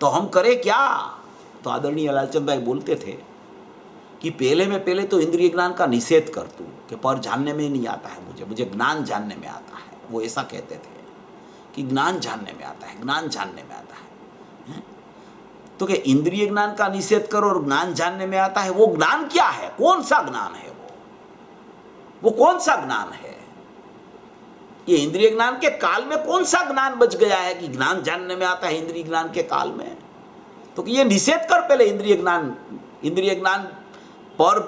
तो हम करें क्या? तो आदरणीय लालचंद भाई बोलते थे कि पहले तो इंद्रिय ज्ञान का निषेध कर तू, कि पर जानने में नहीं आता है, मुझे ज्ञान जानने में आता है। वो ऐसा कहते थे कि ज्ञान जानने में आता है, ज्ञान जानने में आता है। तो क्या इंद्रिय ज्ञान का निषेध करो और ज्ञान जानने में आता है? वो ज्ञान क्या है? कौन सा ज्ञान है वो कौन सा ज्ञान है? ये इंद्रिय ज्ञान के काल में कौन सा ज्ञान बच गया है कि ज्ञान जानने में आता है इंद्रिय ज्ञान के काल में? तो ये निषेध कर पहले। इंद्रिय ज्ञान पर,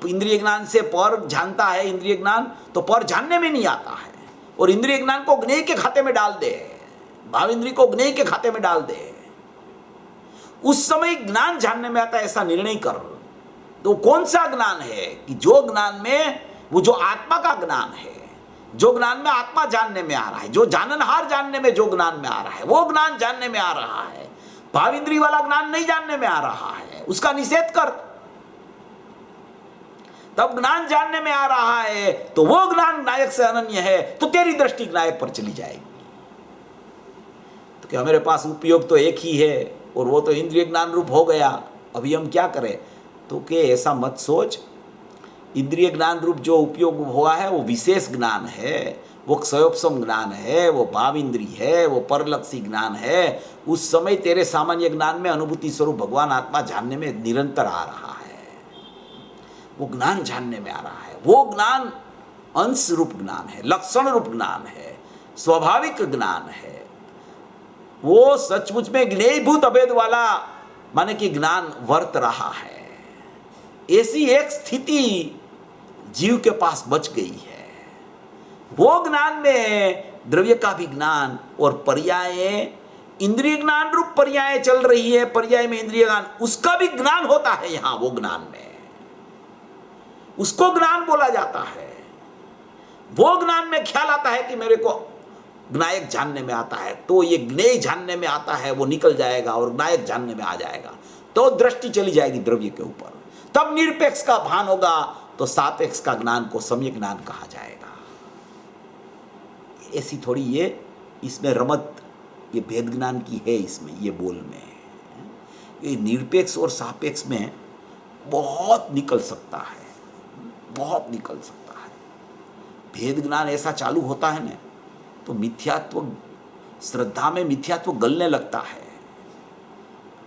इंद्रिय ज्ञान से पर जानता है इंद्रिय ज्ञान, तो पर जानने में नहीं आता है। और इंद्रिय ज्ञान को ज्ञेय के खाते में डाल दे, भाव इंद्रिय को ज्ञेय के खाते में डाल दे, उस समय ज्ञान जानने में आता है, ऐसा निर्णय कर। तो कौन सा ज्ञान है? कि जो ज्ञान में वो जो आत्मा का ज्ञान है, जो ज्ञान में आत्मा जानने में आ रहा है, जो जाननहार जानने में जो ज्ञान में आ रहा है, वो ज्ञान जानने में आ रहा है। भाव इंद्रिय वाला ज्ञान नहीं जानने में आ रहा है, उसका निषेध कर। तब ज्ञान जानने में आ रहा है तो वो ज्ञान नायक से अनन्य है, तो तेरी दृष्टि नायक पर चली जाएगी। तो क्या मेरे पास उपयोग तो एक ही है और वो तो इंद्रिय ज्ञान रूप हो गया, अभी हम क्या करें? तो के ऐसा मत सोच। इंद्रिय ज्ञान रूप जो उपयोग हुआ है वो विशेष ज्ञान है, वो क्षयोपशम ज्ञान है, वो भाव इंद्रिय है, वो परलक्षी ज्ञान है। उस समय तेरे सामान्य ज्ञान में अनुभूति स्वरूप भगवान आत्मा जानने में निरंतर आ रहा है, वो ज्ञान जानने में आ रहा है। वो ज्ञान अंश रूप ज्ञान है, लक्षण रूप ज्ञान है, स्वाभाविक ज्ञान है। वो सचमुच में ज्ञेयभूत अभेद वाला माने कि ज्ञान वर्त रहा है। ऐसी एक स्थिति जीव के पास बच गई है। वो ज्ञान में द्रव्य का भी ज्ञान और पर्याय, इंद्रिय ज्ञान रूप पर्याय चल रही है, पर्याय में इंद्रिय ज्ञान, उसका भी ज्ञान होता है यहां। वो ज्ञान में उसको ज्ञान बोला जाता है। वो ज्ञान में ख्याल आता है कि मेरे को ज्ञायक जानने में आता है, तो ये ज्ञेय जानने में आता है, वो निकल जाएगा और ज्ञायक जानने में आ जाएगा, तो दृष्टि चली जाएगी द्रव्य के ऊपर। तब निरपेक्ष का भान होगा, तो सापेक्ष का ज्ञान को सम्यक ज्ञान कहा जाएगा। ऐसी थोड़ी ये इसमें रमत, ये भेद ज्ञान की है इसमें, ये बोल में। ये निरपेक्ष और सापेक्ष में बहुत निकल सकता है, बहुत निकल सकता है। भेद ज्ञान ऐसा चालू होता है ना, तो मिथ्यात्व, श्रद्धा में मिथ्यात्व गलने लगता है,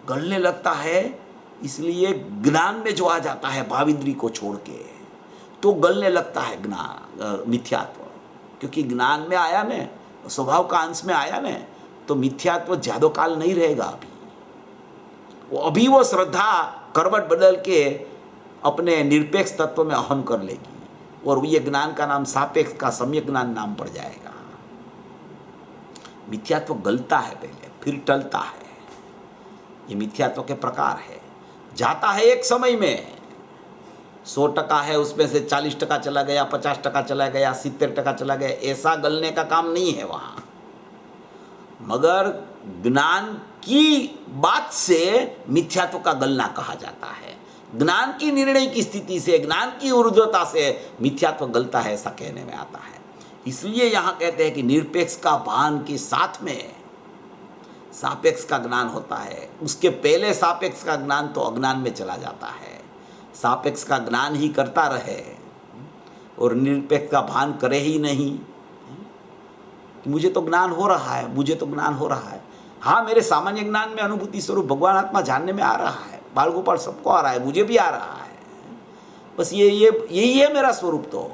गलने लगता है। इसलिए ज्ञान में जो आ जाता है भाविंद्री को छोड़ के, तो गलने लगता है ज्ञान, मिथ्यात्व। क्योंकि ज्ञान में आया ने, स्वभाव का अंश में आया ने, तो मिथ्यात्व ज्यादा काल नहीं रहेगा। अभी वो श्रद्धा करवट बदल के अपने निरपेक्ष तत्व में अहम कर लेगी, और ये ज्ञान का नाम सापेक्ष का सम्यक ज्ञान नाम पड़ जाएगा। मिथ्यात्व गलता है पहले, फिर टलता है। ये मिथ्यात्व के प्रकार है। जाता है एक समय में 100% है, उसमें से 40% चला गया, 50% चला गया, 70% चला गया, ऐसा गलने का काम नहीं है वहां। मगर ज्ञान की बात से मिथ्यात्व का गलना कहा जाता है। ज्ञान की निर्णय की स्थिति से, ज्ञान की ऊर्ध्वता से मिथ्यात्व गलता है, ऐसा कहने में आता है। इसलिए यहां कहते हैं कि निरपेक्ष का भान के साथ में सापेक्ष का ज्ञान होता है। उसके पहले सापेक्ष का ज्ञान तो अज्ञान में चला जाता है। सापेक्ष का ज्ञान ही करता रहे और निरपेक्ष का भान करे ही नहीं कि मुझे तो ज्ञान हो रहा है, मुझे तो ज्ञान हो रहा है। हाँ, मेरे सामान्य ज्ञान में अनुभूति स्वरूप भगवान आत्मा जानने में आ रहा है, बाल गोपाल सबको आ रहा है, मुझे भी आ रहा है। बस यही है मेरा स्वरूप। तो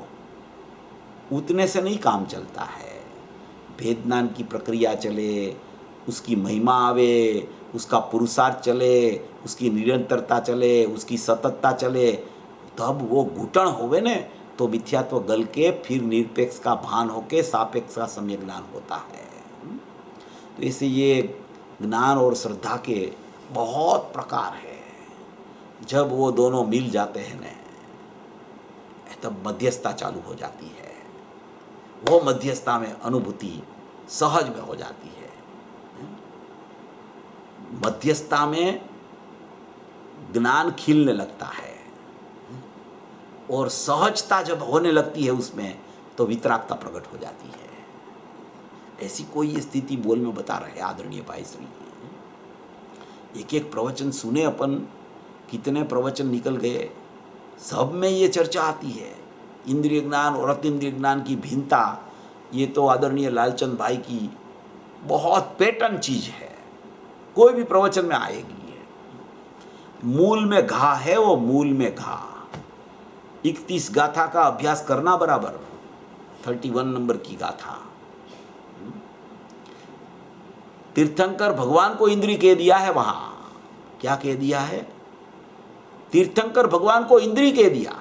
उतने से नहीं काम चलता है। भेद ज्ञान की प्रक्रिया चले, उसकी महिमा आवे, उसका पुरुषार्थ चले, उसकी निरंतरता चले, उसकी सततता चले, तब वो घुटन होवे ने, तो मिथ्यात्व गल के फिर निरपेक्ष का भान होके सापेक्ष का सम्यक ज्ञान होता है। तो ऐसे ये ज्ञान और श्रद्धा के बहुत प्रकार है। जब वो दोनों मिल जाते हैं न, तब मध्यस्थता चालू हो जाती है। वो मध्यस्थता में अनुभूति सहज में हो जाती है। मध्यस्थता में ज्ञान खिलने लगता है, और सहजता जब होने लगती है उसमें, तो वितरागता प्रकट हो जाती है। ऐसी कोई स्थिति बोल में बता रहे आदरणीय भाई श्री। एक एक प्रवचन सुने अपन, कितने प्रवचन निकल गए, सब में ये चर्चा आती है। इंद्रिय ज्ञान और अतीन्द्रिय ज्ञान की भिन्नता, ये तो आदरणीय लालचंद भाई की बहुत पैटर्न चीज है, कोई भी प्रवचन में आएगी। मूल में घा है, वो मूल में घा। 31 गाथा का अभ्यास करना बराबर 31 नंबर की गाथा। तीर्थंकर भगवान को इंद्रिय कह दिया है। वहां क्या कह दिया है? तीर्थंकर भगवान को इंद्रिय कह दिया,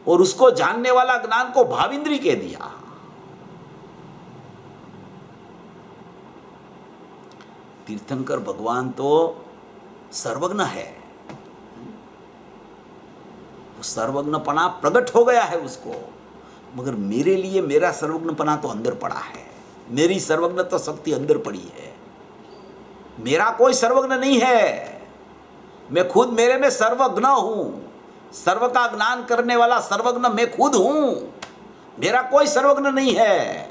और उसको जानने वाला ज्ञान को भाविंद्रिय कह दिया। तीर्थंकर भगवान तो सर्वज्ञ है, वो सर्वज्ञपना प्रकट हो गया है उसको। मगर मेरे लिए मेरा सर्वज्ञपना तो अंदर पड़ा है, मेरी सर्वज्ञता शक्ति अंदर पड़ी है। मेरा कोई सर्वज्ञ नहीं है, मैं खुद मेरे में सर्वज्ञ हूं। सर्व का ज्ञान करने वाला सर्वज्ञ मैं खुद हूं, मेरा कोई सर्वज्ञ नहीं है।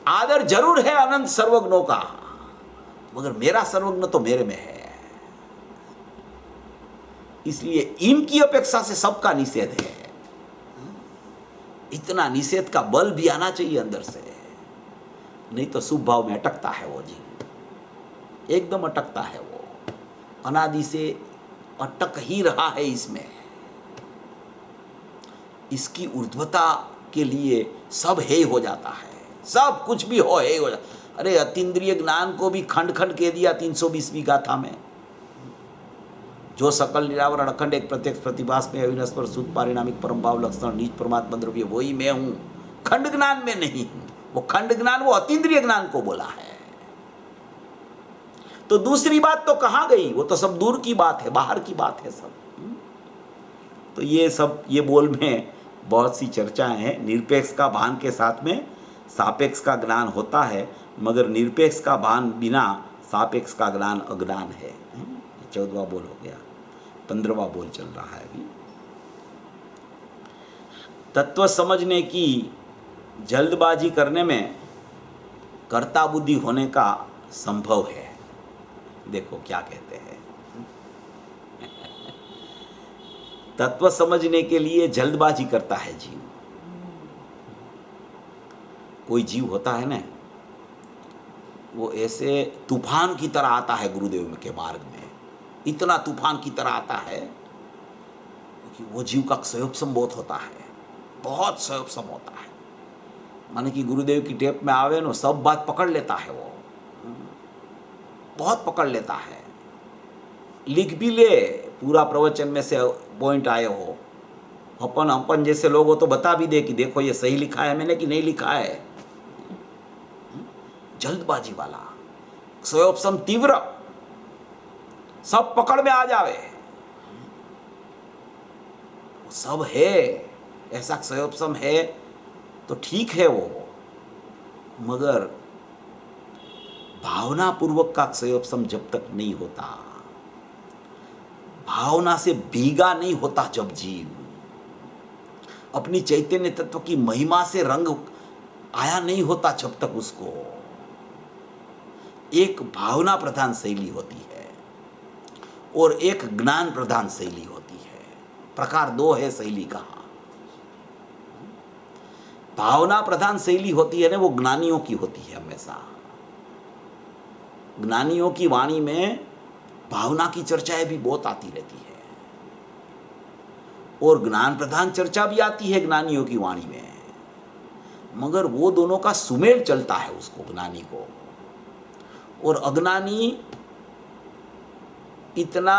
आदर जरूर है अनंत सर्वज्ञों का, मगर मेरा सर्वज्ञ तो मेरे में है। इसलिए इनकी अपेक्षा से सबका निषेध है। इतना निषेध का बल भी आना चाहिए अंदर से, नहीं तो शुभ भाव में अटकता है वो जीव, एकदम अटकता है वो, अनादि से अटक ही रहा है इसमें। इसकी ऊर्ध्वता के लिए सब हे हो जाता है, सब कुछ भी हो हे हो जाता। अरे अतीन्द्रिय ज्ञान को भी खंड खंड कह दिया 320वीं गाथा में। जो सकल निरावरण अखंड एक प्रत्यक्ष प्रतिभास में अविनश्वर शुद्ध पारिणामिक परम भाव लक्षण निज परमात्मा द्रव्य वही मैं हूं, खंड ज्ञान में नहीं हूं। वो खंड ज्ञान वो अतीन्द्रिय ज्ञान को बोला है। तो दूसरी बात तो कहां गई, वो तो सब दूर की बात है, बाहर की बात है सब। तो ये सब ये बोल में बहुत सी चर्चाएं हैं। निरपेक्ष का भान के साथ में सापेक्ष का ज्ञान होता है, मगर निरपेक्ष का भान बिना सापेक्ष का ज्ञान अज्ञान है। 14वां बोल हो गया, 15वां बोल चल रहा है अभी। तत्व समझने की जल्दबाजी करने में कर्ता बुद्धि होने का संभव है। देखो क्या कहते हैं, तत्व समझने के लिए जल्दबाजी करता है जीव। कोई जीव होता है ना, वो ऐसे तूफान की तरह आता है गुरुदेव के मार्ग में, इतना तूफान की तरह आता है कि वो जीव का क्षयोपशम बहुत होता है, बहुत क्षयोपशम होता है। माने कि गुरुदेव की टेप में आवे ना, सब बात पकड़ लेता है, वो बहुत पकड़ लेता है। लिख भी ले पूरा प्रवचन में से पॉइंट आए हो, अपन जैसे लोग हो तो बता भी दे कि देखो ये सही लिखा है मैंने कि नहीं लिखा है। जल्दबाजी वाला, क्षयोपशम तीव्र, सब पकड़ में आ जावे, सब है, ऐसा क्षयोपशम है तो ठीक है वो, मगर भावना पूर्वक का क्षयोपशम जब तक नहीं होता, भावना से भीगा नहीं होता, जब जीव अपनी चैतन्य तत्व की महिमा से रंग आया नहीं होता, जब तक उसको एक भावना प्रधान शैली होती है और एक ज्ञान प्रधान शैली होती है। प्रकार दो है शैली का। भावना प्रधान शैली होती है ना, वो ज्ञानियों की होती है हमेशा। ज्ञानियों की वाणी में भावना की चर्चाएं भी बहुत आती रहती है और ज्ञान प्रधान चर्चा भी आती है ज्ञानियों की वाणी में, मगर वो दोनों का सुमेल चलता है उसको, ज्ञानी को। और अज्ञानी इतना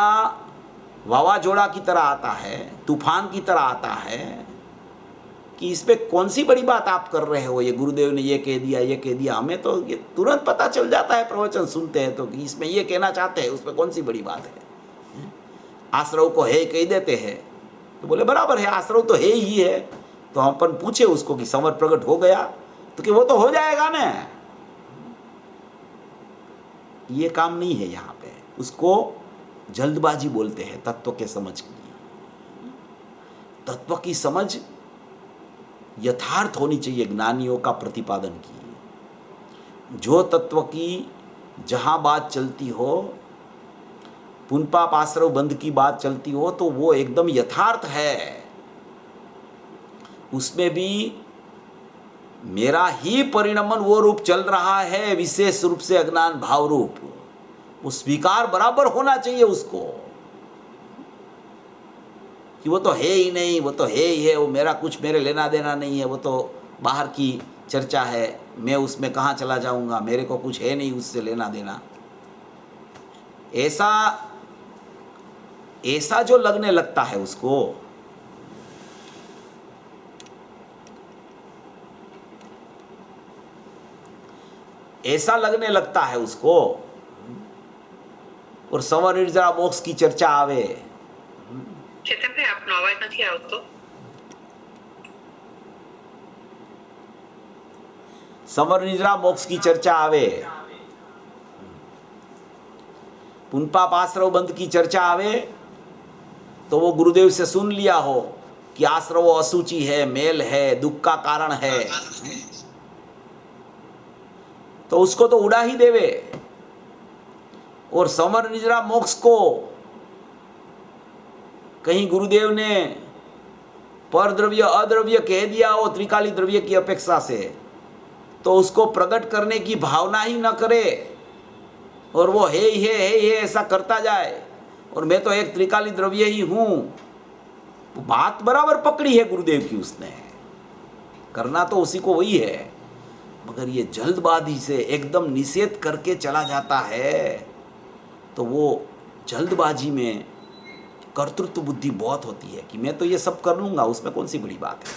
वावाजोड़ा की तरह आता है, तूफान की तरह आता है कि इस पे कौन सी बड़ी बात आप कर रहे हो, ये गुरुदेव ने ये कह दिया, ये कह दिया। हमें तो ये तुरंत पता चल जाता है प्रवचन सुनते हैं तो कि इसमें ये कहना चाहते हैं, उसमें कौन सी बड़ी बात है। आश्रव को है कह देते हैं तो बोले बराबर है, आश्रव तो है ही है। तो हम अपन पूछे उसको कि समर प्रकट हो गया, तो कि वो तो हो जाएगा ना। ये काम नहीं है यहाँ पे, उसको जल्दबाजी बोलते हैं तत्व के समझ के लिए। तत्व की समझ यथार्थ होनी चाहिए, ज्ञानियों का प्रतिपादन की। जो तत्व की जहाँ बात चलती हो, पुनपाप आश्रव बंध की बात चलती हो, तो वो एकदम यथार्थ है। उसमें भी मेरा ही परिणमन वो रूप चल रहा है, विशेष रूप से अज्ञान भाव रूप, वो स्वीकार बराबर होना चाहिए उसको कि वो तो है ही नहीं, वो तो है ही है, वो मेरा कुछ मेरे लेना देना नहीं है, वो तो बाहर की चर्चा है, मैं उसमें कहाँ चला जाऊंगा, मेरे को कुछ है नहीं उससे लेना देना। ऐसा जो लगने लगता है उसको, ऐसा लगने लगता है उसको, और संवर निर्जरा मोक्ष की चर्चा आवे। ચેતન ભાઈ આપનો અવાજ નથી આવતો। संवर निद्रा मोक्ष की चर्चा आवे, पुनपाप आश्रव बंध की चर्चा आवे, तो वो गुरुदेव से सुन लिया हो कि आश्रव असुचि है, मेल है, दुख का कारण है, तो उसको तो उड़ा ही देवे। और संवर निद्रा मोक्ष को कहीं गुरुदेव ने पर द्रव्य अद्रव्य कह दिया हो त्रिकाली द्रव्य की अपेक्षा से, तो उसको प्रकट करने की भावना ही न करे और वो है ही है ऐसा करता जाए, और मैं तो एक त्रिकाली द्रव्य ही हूँ। बात बराबर पकड़ी है गुरुदेव की, उसने करना तो उसी को वही है, मगर ये जल्दबाजी से एकदम निषेध करके चला जाता है, तो वो जल्दबाजी में कर्तृत्व बुद्धि बहुत होती है कि मैं तो ये सब कर लूँगा, उसमें कौन सी बड़ी बात है,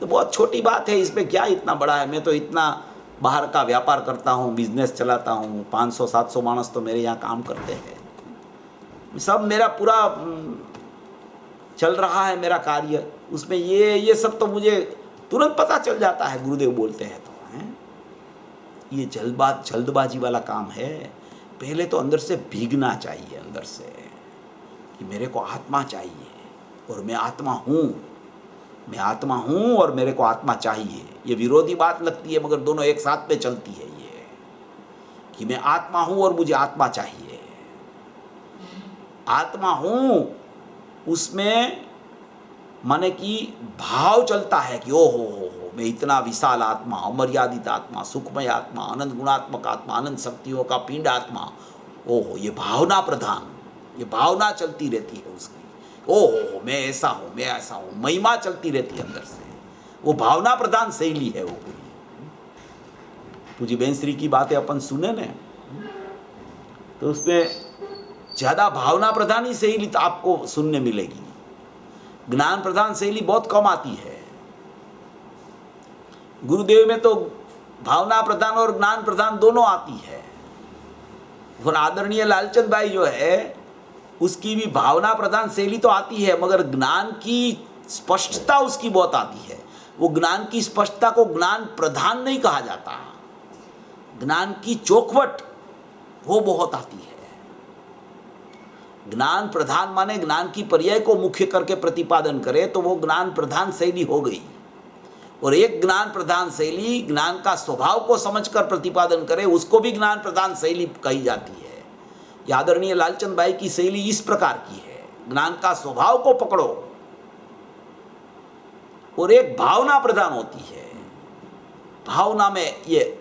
तो बहुत छोटी बात है, इसमें क्या इतना बड़ा है, मैं तो इतना बाहर का व्यापार करता हूँ, बिजनेस चलाता हूँ, 500-700 मानस तो मेरे यहाँ काम करते हैं, सब मेरा पूरा चल रहा है मेरा कार्य, उसमें ये सब तो मुझे तुरंत पता चल जाता है, गुरुदेव बोलते हैं तो हैं? ये जल्दबाजी वाला काम है। पहले तो अंदर से भीगना चाहिए, अंदर से कि मेरे को आत्मा चाहिए और मैं आत्मा हूँ, मैं आत्मा हूँ और मेरे को आत्मा चाहिए। ये विरोधी बात लगती है मगर दोनों एक साथ में चलती है, ये कि मैं आत्मा हूँ और मुझे आत्मा चाहिए। आत्मा हूँ उसमें माने कि भाव चलता है कि ओ हो मैं इतना विशाल आत्मा, अमर्यादित आत्मा, सुखमय आत्मा, अनंत गुणात्मक आत्मा, अनंत शक्तियों का पिंड आत्मा, ओहो ये भावना प्रधान, ये भावना चलती रहती है उसकी, ओहो मैं ऐसा हूँ, मैं ऐसा हूँ, महिमा चलती रहती है अंदर से, वो भावना प्रधान शैली है वो पूरी। पूज्य बेन श्री की बातें अपन सुने न तो उसमें ज़्यादा भावना प्रधान ही शैली तो आपको सुनने मिलेगी, ज्ञान प्रधान शैली बहुत कम आती है। गुरुदेव में तो भावना प्रधान और ज्ञान प्रधान दोनों आती है। और आदरणीय लालचंद भाई जो है उसकी भी भावना प्रधान शैली तो आती है मगर ज्ञान की स्पष्टता उसकी बहुत आती है। वो ज्ञान की स्पष्टता को ज्ञान प्रधान नहीं कहा जाता, ज्ञान की चौखवट वो बहुत आती है। ज्ञान प्रधान माने ज्ञान की पर्याय को मुख्य करके प्रतिपादन करे तो वो ज्ञान प्रधान शैली हो गई। और एक ज्ञान प्रधान शैली ज्ञान का स्वभाव को समझकर प्रतिपादन करे उसको भी ज्ञान प्रधान शैली कही जाती है। आदरणीय लालचंद भाई की शैली इस प्रकार की है, ज्ञान का स्वभाव को पकड़ो और एक भावना प्रधान होती है, भावना में ये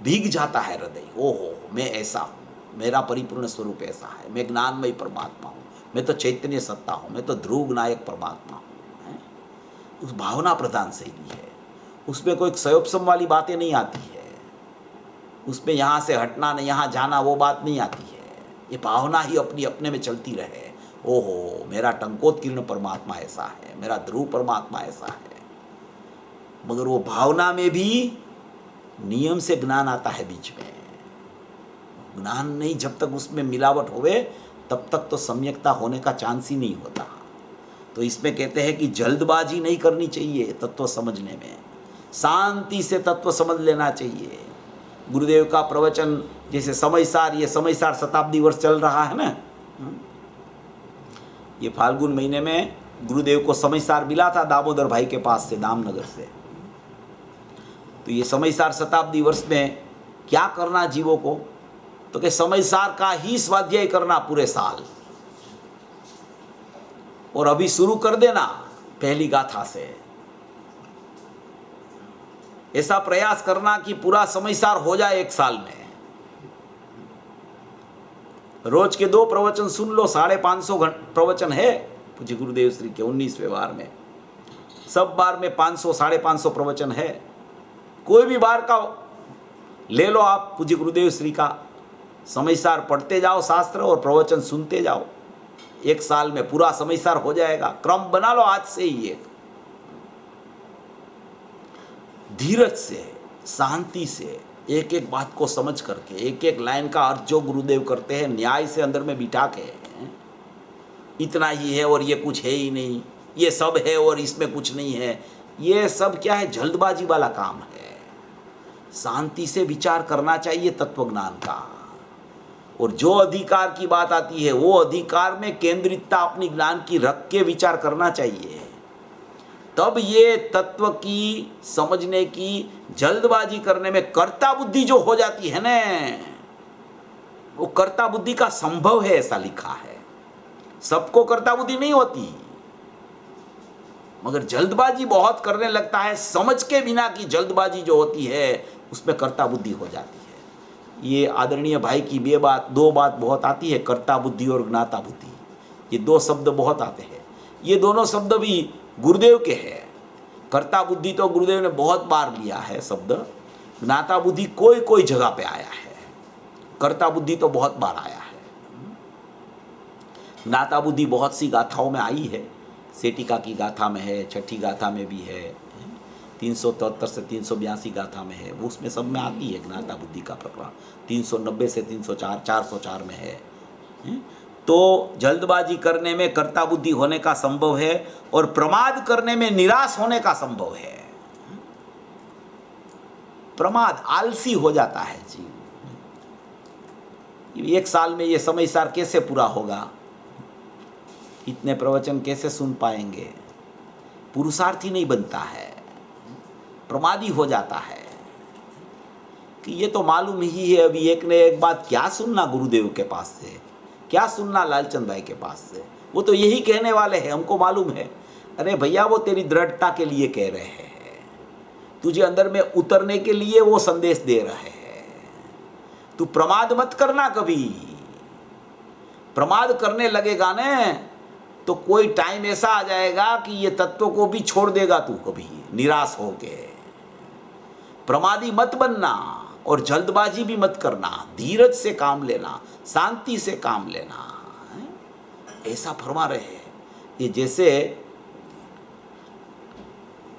भीग जाता है हृदय, ओहो मैं ऐसा हूँ, मेरा परिपूर्ण स्वरूप ऐसा है, मैं ज्ञानमय परमात्मा हूँ, मैं तो चैतन्य सत्ता हूँ, मैं तो ध्रुव नायक परमात्मा हूँ। उस भावना प्रधान शैली है, उसमें कोई क्षयोपशम वाली बातें नहीं आती है, उसमें यहाँ से हटना नहीं यहाँ जाना वो बात नहीं आती है। ये भावना ही अपनी अपने में चलती रहे, ओहो मेरा टंकोत्कीर्ण परमात्मा ऐसा है, मेरा ध्रुव परमात्मा ऐसा है। मगर वो भावना में भी नियम से ज्ञान आता है बीच में, ज्ञान नहीं जब तक उसमें मिलावट होवे तब तक तो सम्यकता होने का चांस ही नहीं होता। तो इसमें कहते हैं कि जल्दबाजी नहीं करनी चाहिए तत्व समझने में, शांति से तत्व समझ लेना चाहिए। गुरुदेव का प्रवचन जैसे समयसार, ये समयसार शताब्दी वर्ष चल रहा है ना, ये फाल्गुन महीने में गुरुदेव को समयसार मिला था दामोदर भाई के पास से, दामनगर से। तो ये समयसार शताब्दी वर्ष में क्या करना जीवों को, तो कि समयसार का ही स्वाध्याय करना पूरे साल, और अभी शुरू कर देना पहली गाथा से। ऐसा प्रयास करना कि पूरा समयसार हो जाए एक साल में। रोज के 2 प्रवचन सुन लो, 550 प्रवचन है पूज्य गुरुदेव श्री के 19वें बार में, सब बार में 500-550 प्रवचन है। कोई भी बार का ले लो आप पूज्य गुरुदेव श्री का, समयसार पढ़ते जाओ शास्त्र और प्रवचन सुनते जाओ, एक साल में पूरा समयसार हो जाएगा। क्रम बना लो आज से ही, एक धीरज से शांति से एक एक बात को समझ करके, एक एक लाइन का अर्थ जो गुरुदेव करते हैं न्याय से अंदर में बिठा के, इतना ही है और ये कुछ है ही नहीं, ये सब है और इसमें कुछ नहीं है, ये सब क्या है, जल्दबाजी वाला काम है। शांति से विचार करना चाहिए तत्व ज्ञान का, और जो अधिकार की बात आती है वो अधिकार में केंद्रितता अपनी ज्ञान की रख के विचार करना चाहिए। तब ये तत्व की समझने की जल्दबाजी करने में कर्ता बुद्धि जो हो जाती है ना, वो कर्ता बुद्धि का संभव है, ऐसा लिखा है। सबको कर्ता बुद्धि नहीं होती, मगर जल्दबाजी बहुत करने लगता है, समझ के बिना की जल्दबाजी जो होती है उसमें कर्ता बुद्धि हो जाती है। ये आदरणीय भाई की 2 बात बहुत आती है, कर्ता बुद्धि और ज्ञाता बुद्धि, ये 2 शब्द बहुत आते हैं। ये दोनों शब्द भी गुरुदेव के हैं। कर्ता बुद्धि तो गुरुदेव ने बहुत बार लिया है शब्द, ज्ञाता बुद्धि कोई कोई जगह पे आया है, कर्ता बुद्धि तो बहुत बार आया है। ज्ञाता बुद्धि बहुत सी गाथाओं में आई है, सेटिका की गाथा में है, छठी गाथा में भी है, 373 से 382 गाथा में है, वो उसमें सब में आती है ज्ञाता बुद्धि का प्रकरण, 390 से 304 404 में है। तो जल्दबाजी करने में कर्ता बुद्धि होने का संभव है और प्रमाद करने में निराश होने का संभव है। प्रमाद, आलसी हो जाता है जीव। एक साल में ये समय सार कैसे पूरा होगा, इतने प्रवचन कैसे सुन पाएंगे, पुरुषार्थी नहीं बनता है, प्रमादी हो जाता है कि ये तो मालूम ही है, अभी एक ने एक बात क्या सुनना गुरुदेव के पास से, क्या सुनना लालचंद भाई के पास से, वो तो यही कहने वाले हैं, हमको मालूम है। अरे भैया वो तेरी दृढ़ता के लिए कह रहे हैं, तुझे अंदर में उतरने के लिए वो संदेश दे रहे हैं। तू प्रमाद मत करना कभी, प्रमाद करने लगेगा ना तो कोई टाइम ऐसा आ जाएगा कि ये तत्व को भी छोड़ देगा तू कभी, निराश होके। प्रमादी मत बनना और जल्दबाजी भी मत करना, धीरज से काम लेना, शांति से काम लेना, ऐसा फरमा रहे हैं। ये जैसे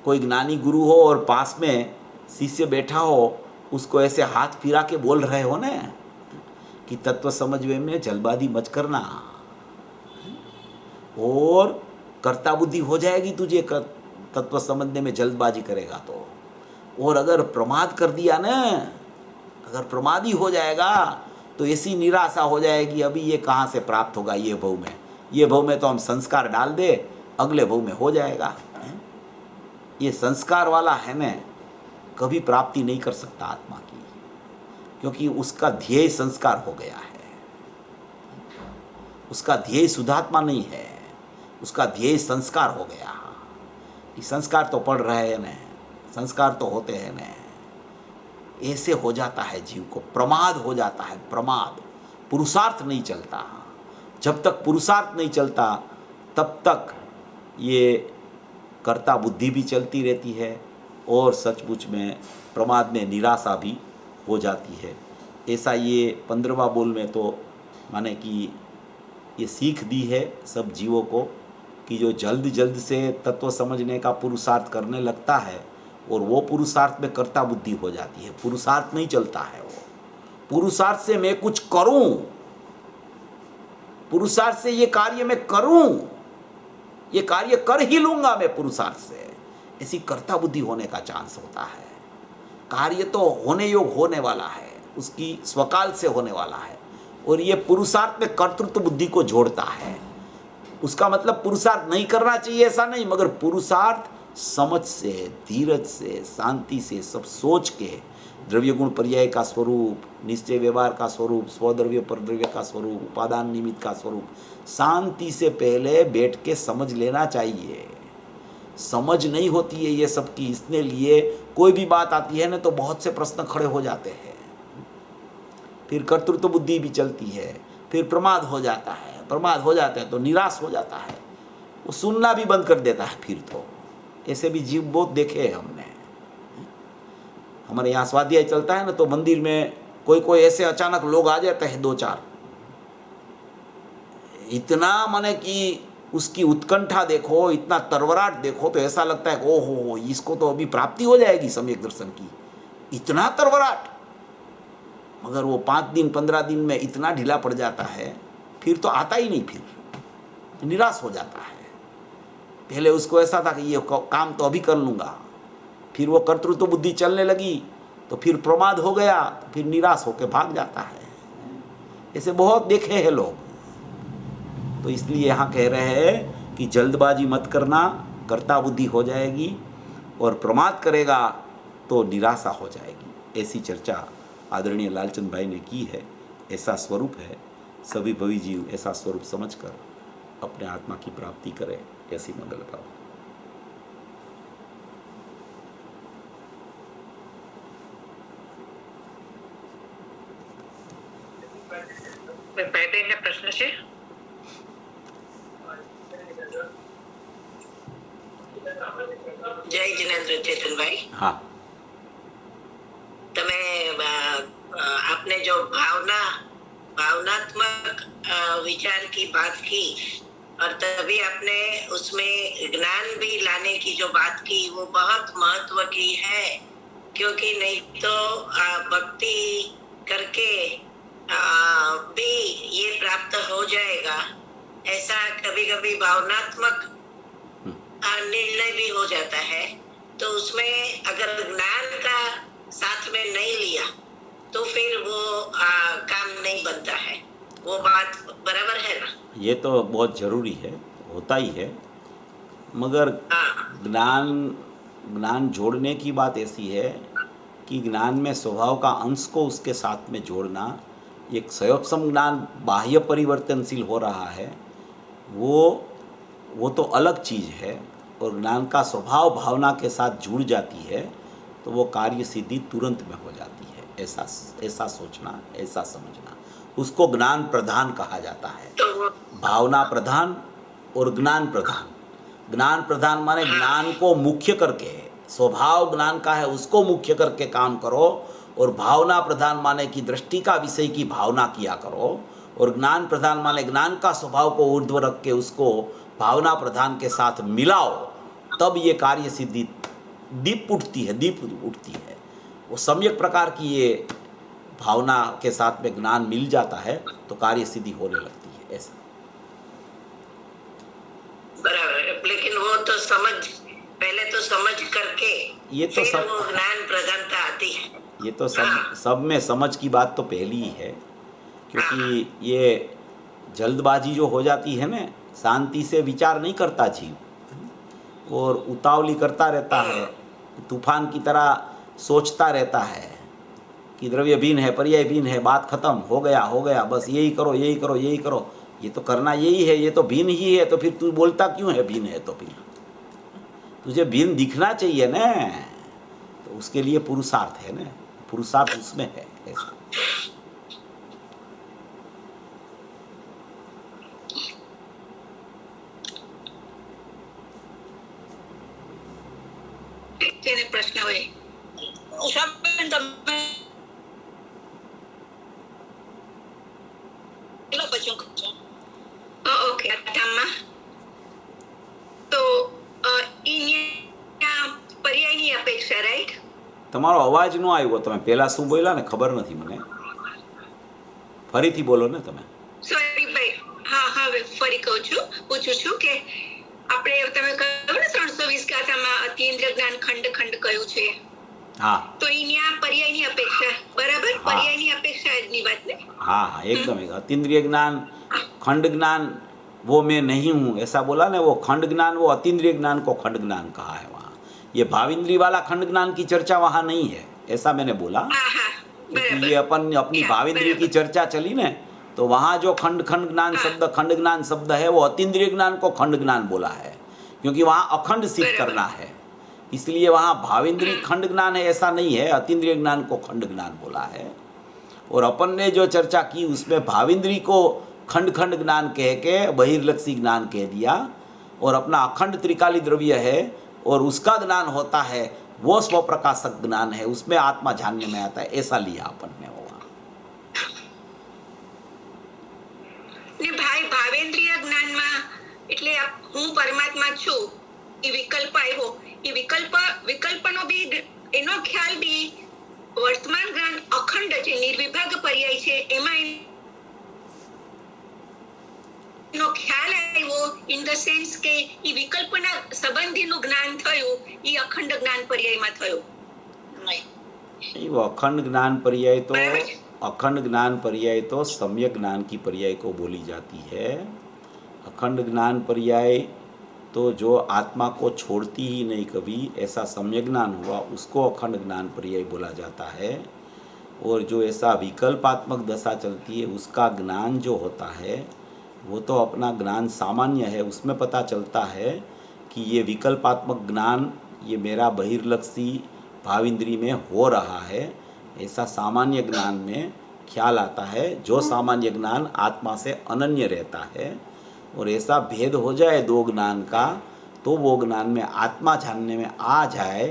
कोई ज्ञानी गुरु हो और पास में शिष्य बैठा हो, उसको ऐसे हाथ फिरा के बोल रहे हो ना कि तत्व समझने में जल्दबाजी मत करना और कर्ता बुद्धि हो जाएगी तुझे तत्व समझने में जल्दबाजी करेगा तो। और अगर प्रमाद कर दिया ना, अगर प्रमादी हो जाएगा तो ऐसी निराशा हो जाएगी, अभी ये कहाँ से प्राप्त होगा, ये भव में, ये भव में तो हम संस्कार डाल दे, अगले भव में हो जाएगा। ये संस्कार वाला है ना, कभी प्राप्ति नहीं कर सकता आत्मा की, क्योंकि उसका ध्येय संस्कार हो गया है, उसका ध्येय शुद्धात्मा नहीं है, उसका ध्येय संस्कार हो गया। ये संस्कार तो पढ़ रहे हैं ना, संस्कार तो होते हैं ना, ऐसे हो जाता है जीव को, प्रमाद हो जाता है, प्रमाद, पुरुषार्थ नहीं चलता। जब तक पुरुषार्थ नहीं चलता तब तक ये कर्ता बुद्धि भी चलती रहती है और सचमुच में प्रमाद में निराशा भी हो जाती है। ऐसा ये 15वां बोल में तो माने कि ये सीख दी है सब जीवों को कि जो जल्द जल्द से तत्व समझने का पुरुषार्थ करने लगता है और वो पुरुषार्थ में कर्ता बुद्धि हो जाती है, पुरुषार्थ नहीं चलता है। वो पुरुषार्थ से मैं कुछ करूं, पुरुषार्थ से ये कार्य मैं करूं, ये कार्य कर ही लूंगा मैं पुरुषार्थ से, ऐसी कर्ता बुद्धि होने का चांस होता है। कार्य तो होने योग होने वाला है, उसकी स्वकाल से होने वाला है, और ये पुरुषार्थ में कर्तृत्व बुद्धि को जोड़ता है। उसका मतलब पुरुषार्थ नहीं करना चाहिए ऐसा नहीं, मगर पुरुषार्थ समझ से, धीरज से, शांति से, सब सोच के, द्रव्य गुण पर्याय का स्वरूप, निश्चय व्यवहार का स्वरूप, स्वद्रव्य परद्रव्य का स्वरूप, उपादान निमित्त का स्वरूप, शांति से पहले बैठ के समझ लेना चाहिए। समझ नहीं होती है ये सब की, इसने लिए कोई भी बात आती है ना तो बहुत से प्रश्न खड़े हो जाते हैं, फिर कर्तृत्व बुद्धि भी चलती है, फिर प्रमाद हो जाता है, प्रमाद हो जाता है तो निराश हो जाता है, वो सुनना भी बंद कर देता है। फिर तो ऐसे भी जीव बहुत देखे हैं हमने। हमारे यहाँ स्वाध्याय चलता है ना तो मंदिर में कोई कोई ऐसे अचानक लोग आ जाते हैं, 2-4, इतना माने कि उसकी उत्कंठा देखो, इतना तरवराट देखो तो ऐसा लगता है ओहो इसको तो अभी प्राप्ति हो जाएगी सम्यक दर्शन की, इतना तरवराट। मगर वो 5 दिन 15 दिन में इतना ढीला पड़ जाता है, फिर तो आता ही नहीं, फिर निराश हो जाता है। पहले उसको ऐसा था कि ये काम तो अभी कर लूँगा, फिर वो कर्तृत्व बुद्धि चलने लगी तो फिर प्रमाद हो गया, तो फिर निराश होकर भाग जाता है। ऐसे बहुत देखे हैं लोग। तो इसलिए यहाँ कह रहे हैं कि जल्दबाजी मत करना, कर्ता बुद्धि हो जाएगी, और प्रमाद करेगा तो निराशा हो जाएगी। ऐसी चर्चा आदरणीय लालचंद भाई ने की है। ऐसा स्वरूप है, सभी भवी जीव ऐसा स्वरूप समझकर अपने आत्मा की प्राप्ति करें। ऐसी मंगल भाव। પેટેલને પ્રશ્ન છે? જય જિનેન્દ્ર ચેતનભાઈ, हाँ, તમે આપને જો ભાવના भावनात्मक विचार की बात की, और तभी आपने उसमें ज्ञान भी लाने की जो बात की वो बहुत महत्व की है, क्योंकि नहीं तो भक्ति करके भी ये प्राप्त हो जाएगा, ऐसा कभी कभी भावनात्मक निर्णय भी हो जाता है। तो उसमें अगर ज्ञान का साथ में नहीं लिया तो फिर वो काम नहीं बनता है। वो बात बराबर है ना? ये तो बहुत ज़रूरी है, होता ही है, मगर हाँ ज्ञान ज्ञान जोड़ने की बात ऐसी है कि ज्ञान में स्वभाव का अंश को उसके साथ में जोड़ना, एक संयोगसम ज्ञान बाह्य परिवर्तनशील हो रहा है, वो तो अलग चीज़ है, और ज्ञान का स्वभाव भावना के साथ जुड़ जाती है तो वो कार्य सिद्धि तुरंत में हो जाती है। ऐसा सोचना, ऐसा समझना, उसको ज्ञान प्रधान कहा जाता है। तो वो भावना प्रधान और ज्ञान प्रधान। ज्ञान प्रधान माने ज्ञान को मुख्य करके, स्वभाव ज्ञान का है उसको मुख्य करके काम करो, और भावना प्रधान माने कि दृष्टि का विषय की भावना किया करो, और ज्ञान प्रधान माने ज्ञान का स्वभाव को ऊर्ध्व रख के उसको भावना प्रधान के साथ मिलाओ, तब ये कार्य सिद्धि दीप उठती है। वो सम्यक प्रकार की ये भावना के साथ में ज्ञान मिल जाता है तो कार्य सिद्धि होने लगती है। ऐसा बराबर है, लेकिन वो तो पहले तो समझ करके ये तो फिर वो ज्ञान प्रधानता आती है। ये तो सब में समझ की बात तो पहली ही है, क्योंकि ये जल्दबाजी जो हो जाती है ना, शांति से विचार नहीं करता जीव, और उतावली करता रहता है, तूफान की तरह सोचता रहता है कि द्रव्य भिन्न है, पर्याय भिन्न है, बात खत्म, हो गया, बस यही करो, ये तो करना यही है, ये तो भिन्न ही है, तो फिर तू बोलता क्यों है भिन्न है? तो फिर तुझे भिन्न दिखना चाहिए ना, तो उसके लिए पुरुषार्थ है ना, पुरुषार्थ उसमें है। ऐसा તેને પ્રશ્ન હોય ઉષાબેન, તમે કેટલો બચ્યો છો? ઓકે, આમાં તો અહીંયા પર્યાયની અપેક્ષા, રાઈટ? તમારો અવાજ ન આવ્યો, તમે પહેલાં શું બોલ્યા ને ખબર નથી મને, ફરીથી બોલો ને તમે. સોરી ભાઈ, હા હવે ફરી કહું છું, પૂછું છું કે આપણે તમે કહ્યું ને 320 ગાથામાં અતીન્દ્રિય જ્ઞાન ખંડ ખંડ કયું છે, હા તો અહીંયા પર્યાયની અપેક્ષા, બરાબર? પર્યાયની અપેક્ષા ની વાત ને? हाँ, एकदम अतीन्द्रिय ज्ञान, खंड ज्ञान वो मैं नहीं हूँ ऐसा बोला ना, वो खंड ज्ञान, वो अतीन्द्रिय ज्ञान को खंड ज्ञान कहा है वहाँ। ये भाविंद्री वाला खंड ज्ञान की चर्चा वहाँ नहीं है, ऐसा मैंने बोला, હા હા, क्योंकि બરાબર. ये अपनी भाविंद्री की चर्चा चली ने, तो वहाँ जो खंड ज्ञान शब्द है वो अतीन्द्रिय ज्ञान को खंड ज्ञान बोला है, क्योंकि वहाँ अखंड सिद्ध करना है, इसलिए वहाँ भाविंद्री खंड ज्ञान है ऐसा नहीं है, अतीन्द्रिय ज्ञान को खंड ज्ञान बोला है। और अपन ने जो चर्चा की उसमें भाविंद्री को खंड ज्ञान कह के बहिर्लक्षी ज्ञान कह दिया, और अपना अखंड त्रिकाली द्रव्य है और उसका ज्ञान होता है, वो स्वप्रकाशक ज्ञान है, उसमें आत्मा जानने में आता है, ऐसा लिया अपन ने वहाँ। ને ભાઈ ભાવેન્દ્રિય જ્ઞાનમાં એટલે હું પરમાત્મા છું એ વિકલ્પ આવ્યો, એ વિકલ્પનો બી એનો ખ્યાલ બી વર્તમાન જ્ઞાન અખંડ છે, નિર્વિભાગ પર્યાય છે, એમાં એનો ખ્યાલ આવ્યો ઇન ધ સેન્સ કે એ વિકલ્પના સંબંધીનું જ્ઞાન થયું, એ અખંડ જ્ઞાન પર્યાયમાં થયું નહીં? वो अखंड ज्ञान पर्याय तो बराबर। अखंड ज्ञान पर्याय तो सम्यक ज्ञान की पर्याय को बोली जाती है। अखंड ज्ञान पर्याय तो जो आत्मा को छोड़ती ही नहीं कभी, ऐसा सम्यक ज्ञान हुआ, उसको अखंड ज्ञान पर्याय बोला जाता है। और जो ऐसा विकल्पात्मक दशा चलती है उसका ज्ञान जो होता है वो तो अपना ज्ञान सामान्य है, उसमें पता चलता है कि ये विकल्पात्मक ज्ञान ये मेरा बहिर्लक्षी भाविंद्री में हो रहा है, ऐसा सामान्य ज्ञान में ख्याल आता है, जो सामान्य ज्ञान आत्मा से अनन्य रहता है। और ऐसा भेद हो जाए दो ज्ञान का, तो वो ज्ञान में आत्मा जानने में आ जाए,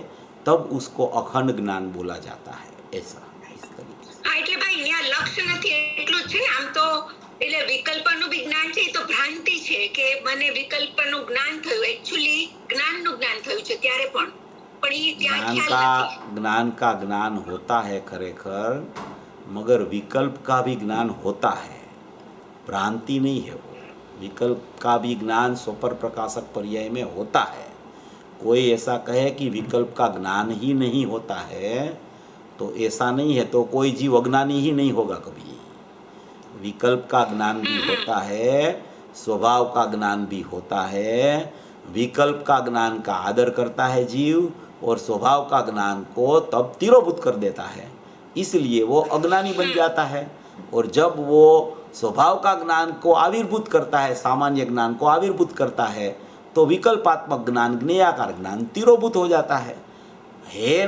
तब उसको अखंड ज्ञान बोला जाता है। ऐसा इस तरीके से। હા, એટલે ભાઈ અહીંયા લક્ષ સ્પષ્ટ નથી એટલું જ છે ને. આમ તો એટલે વિકલ્પનું બી જ્ઞાન છે, એ તો ભ્રાંતિ છે કે મને વિકલ્પનું જ્ઞાન થયું. એકચ્યુઅલી જ્ઞાનનું જ્ઞાન થયું છે ત્યારે પણ એ ત્યાં ખ્યાલ નથી. ज्ञान का ज्ञान होता है खरेखर, मगर विकल्प का भी ज्ञान होता है, भ्रांति नहीं है वो। विकल्प का भी ज्ञान स्वपर प्रकाशक पर्याय में होता है। कोई ऐसा कहे कि विकल्प का ज्ञान ही नहीं होता है तो ऐसा नहीं है, तो कोई जीव अज्ञानी ही नहीं होगा कभी। विकल्प का ज्ञान भी होता है, स्वभाव का ज्ञान भी होता है। विकल्प का ज्ञान का आदर करता है जीव और स्वभाव का ज्ञान को तब तिरोभूत कर देता है, इसलिए वो अज्ञानी बन जाता है। और जब वो स्वभाव का ज्ञान को आविर्भूत करता है, सामान्य ज्ञान को आविर्भूत करता है, तो विकल्पात्मक ज्ञान, ज्ञेयाकार ज्ञान तिरोभूत हो जाता है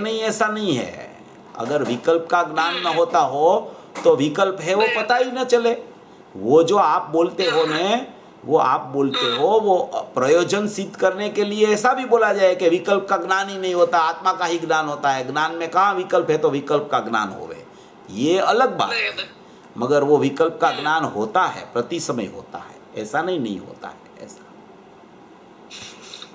नहीं ऐसा नहीं है। अगर विकल्प का ज्ञान न होता हो तो विकल्प है वो पता ही न चले। वो जो आप बोलते हो ने, वो आप बोलते हो, वो प्रयोजन सिद्ध करने के लिए ऐसा भी बोला जाए कि विकल्प का ज्ञान ही नहीं होता, आत्मा का ही ज्ञान होता है। ज्ञान में कहाँ विकल्प है, तो विकल्प का ज्ञान होवे, ये अलग बात है। मगर वो विकल्प का ज्ञान होता है, प्रति समय होता है, ऐसा नहीं होता है ऐसा।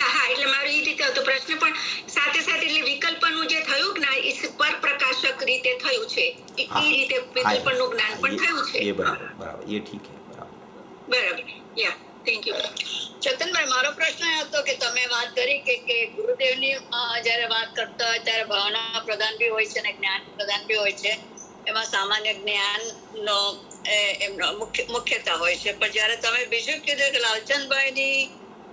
હા, એટલે મારો એ રીતે હતો પ્રશ્ન, પણ સાથે સાથે એટલે વિકલ્પનું જે થયું જ્ઞાન એ પર પ્રકાશક રીતે થયું છે, એ રીતે વિકલ્પનું જ્ઞાન પણ થયું છે. ये बराबर बराबर, ये ठीक है, बराबर. બરાબર. યા, થેન્ક યુ. ચેતનભાઈ, મારો પ્રશ્ન એ હતો કે તમે વાત કરી કે ગુરુદેવની જ્યારે વાત કરતા હોય ત્યારે ભાવના પ્રધાન બી હોય છે અને જ્ઞાન પ્રધાન બી હોય છે. એમાં સામાન્ય જ્ઞાનનો એમનો મુખ્યતા હોય છે. પણ જ્યારે તમે બીજું કીધું કે લાલચંદભાઈની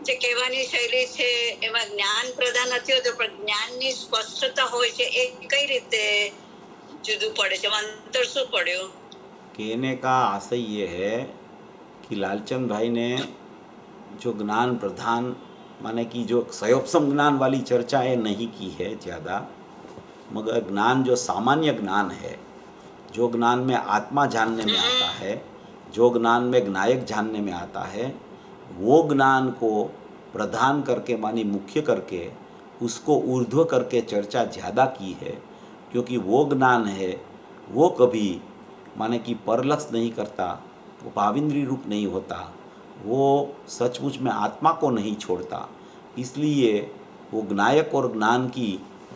જે કહેવાની શૈલી છે એમાં જ્ઞાન પ્રધાન નથી હોતું પણ જ્ઞાનની સ્પષ્ટતા હોય છે, એ કઈ રીતે જુદું પડે છે? અંતર શું પડ્યું? कहने का आशय ये है कि लालचंद भाई ने जो ज्ञान प्रधान माने कि जो सयोपसम ज्ञान वाली चर्चा है नहीं की है ज़्यादा, मगर ज्ञान जो सामान्य ज्ञान है, जो ज्ञान में आत्मा जानने में आता है, जो ज्ञान में ज्ञायक जानने में आता है, वो ज्ञान को प्रधान करके मानी मुख्य करके उसको ऊर्ध्व करके चर्चा ज़्यादा की है। क्योंकि वो ज्ञान है वो कभी माने कि परलक्ष्य नहीं करता, वो भाविंद्री रूप नहीं होता, वो सचमुच में आत्मा को नहीं छोड़ता। इसलिए वो ज्ञायक और ज्ञान की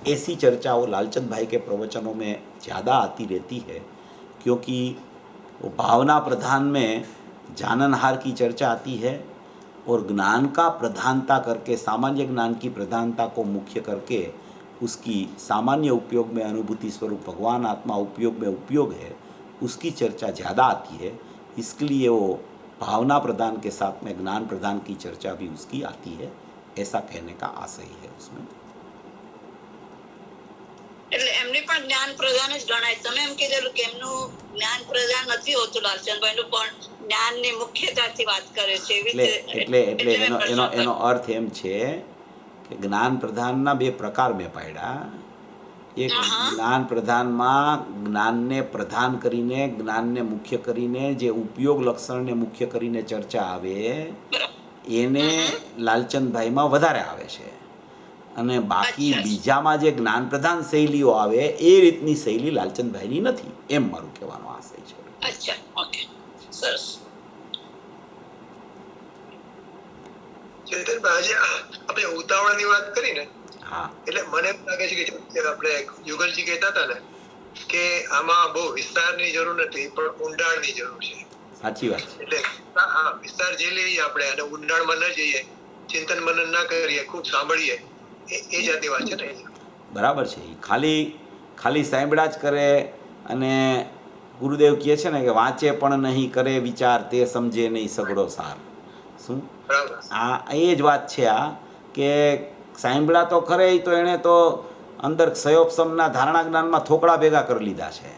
ऐसी चर्चा वो लालचंद भाई के प्रवचनों में ज़्यादा आती रहती है, क्योंकि वो भावना प्रधान में जाननहार की चर्चा आती है और ज्ञान का प्रधानता करके, सामान्य ज्ञान की प्रधानता को मुख्य करके उसकी सामान्य उपयोग में अनुभूति स्वरूप भगवान आत्मा उपयोग में उपयोग है, उसकी चर्चा ज़्यादा आती है। इसलिए वो भावना प्रदान के साथ में ज्ञान प्रदान की चर्चा भी उसकी आती है, ऐसा कहने का आशय है उसमें। એટલે એમને પણ જ્ઞાન પ્રધાન જ ગણાય. તમે એમ કીધેલું કે એમનું જ્ઞાન પ્રધાન નથી હોતું, લાલચંદભાઈનું પણ જ્ઞાનની મુખ્યતાથી વાત કરે છે. એટલે એનો अर्थ એમ છે કે જ્ઞાન પ્રધાનના બે પ્રકાર મેં પાડ્યા. એક જ્ઞાન પ્રધાનમાં જ્ઞાનને પ્રધાન કરીને, જ્ઞાનને મુખ્ય કરીને, જે ઉપયોગ લક્ષણને મુખ્ય કરીને ચર્ચા આવે એને લાલચંદભાઈમાં વધારે આવે છે. અને બાકી બીજામાં જે જ્ઞાન પ્રધાન શૈલીઓ આવે એ રીતની શૈલી લાલચંદભાઈની નથી, એમ મારું કહેવાનો આશય છે. અચ્છા, ઓકે, સરસ. ચેતનભાઈ, આજે આપણે ઉતાવળની વાત કરી ને, હા, એટલે મને એમ લાગે છે કે આપણે યુગલજી કહેતા હતા ને કે આમાં બહુ વિસ્તારની જરૂર નથી પણ ઊંડાણની જરૂર છે. સાચી વાત છે. એટલે હા, વિસ્તાર જે લઈએ આપણે અને ઊંડાણમાં ન જઈએ, ચિંતન મનન ના કરીએ, ખૂબ સાંભળીએ, એ જાતની વાત છે ને. બરાબર છે. ખાલી સાંભળ્યા જ કરે અને ગુરુદેવ કહે છે ને કે વાંચે પણ નહીં, કરે વિચાર, તે સમજે નહીં સગડો સાર. શું આ એ જ વાત છે આ કે સાંભળ્યા તો ખરે, તો એણે તો અંદર સયોપસમના ધારણા જ્ઞાનમાં થોકડા ભેગા કરી લીધા છે,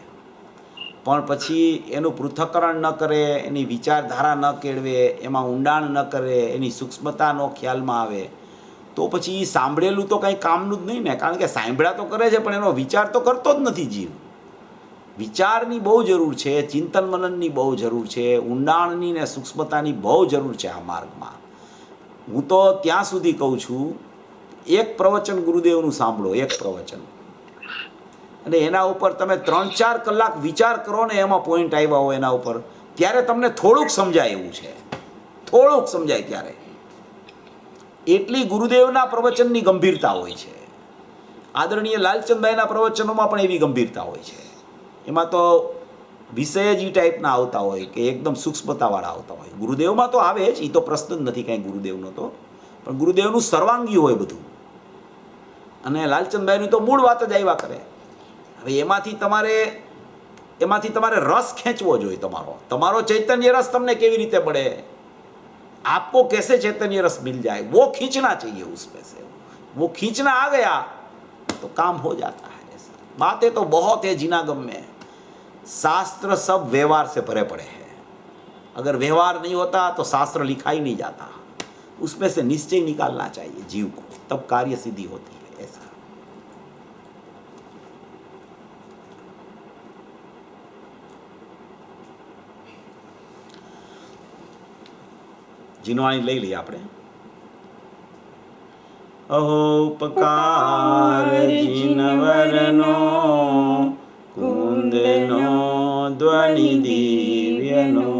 પણ પછી એનું પૃથ્થકરણ ન કરે, એની વિચારધારા ન કેળવે, એમાં ઊંડાણ ન કરે, એની સૂક્ષ્મતાનો ખ્યાલમાં આવે, તો પછી એ સાંભળેલું તો કંઈ કામનું જ નહીં ને. કારણ કે સાંભળ્યા તો કરે છે પણ એનો વિચાર તો કરતો જ નથી જીવ. વિચારની બહુ જરૂર છે, ચિંતન મનનની બહુ જરૂર છે, ઊંડાણની ને સૂક્ષ્મતાની બહુ જરૂર છે આ માર્ગમાં. હું તો ત્યાં સુધી કહું છું, એક પ્રવચન ગુરુદેવનું સાંભળો, એક પ્રવચન, અને એના ઉપર તમે 3-4 કલાક વિચાર કરો ને, એમાં પોઈન્ટ આવ્યા હોય એના ઉપર, ત્યારે તમને થોડુંક સમજાય એવું છે, થોડુંક સમજાય ત્યારે. એટલી ગુરુદેવના પ્રવચનની ગંભીરતા હોય છે. આદરણીય લાલચંદભાઈના પ્રવચનોમાં પણ એવી ગંભીરતા હોય છે. એમાં તો વિષય જ એ ટાઈપના આવતા હોય કે એકદમ સૂક્ષ્મતાવાળા આવતા હોય. ગુરુદેવમાં તો આવે જ, એ તો પ્રશ્ન જ નથી કાંઈ ગુરુદેવનો તો, પણ ગુરુદેવનું સર્વાંગી હોય બધું. અને લાલચંદભાઈની તો મૂળ વાત જ આવ્યા કરે. હવે એમાંથી તમારે રસ ખેંચવો જોઈએ. તમારો ચૈતન્ય રસ તમને કેવી રીતે મળે? आपको कैसे चैतन्य रस मिल जाए, वो खींचना चाहिए उसमें से. वो खींचना आ गया तो काम हो जाता है. ऐसा बातें तो बहुत है जिनागम में. शास्त्र सब व्यवहार से भरे पड़े हैं. अगर व्यवहार नहीं होता तो शास्त्र लिखा ही नहीं जाता. उसमें से निश्चय निकालना चाहिए जीव को, तब कार्य सिद्धि होती है. ऐसा જીનવાણી લઈ લઈએ આપણે. અહો ઉપકાર જીનવરનો, કુંદનો ધ્વનિ દિવ્યનો,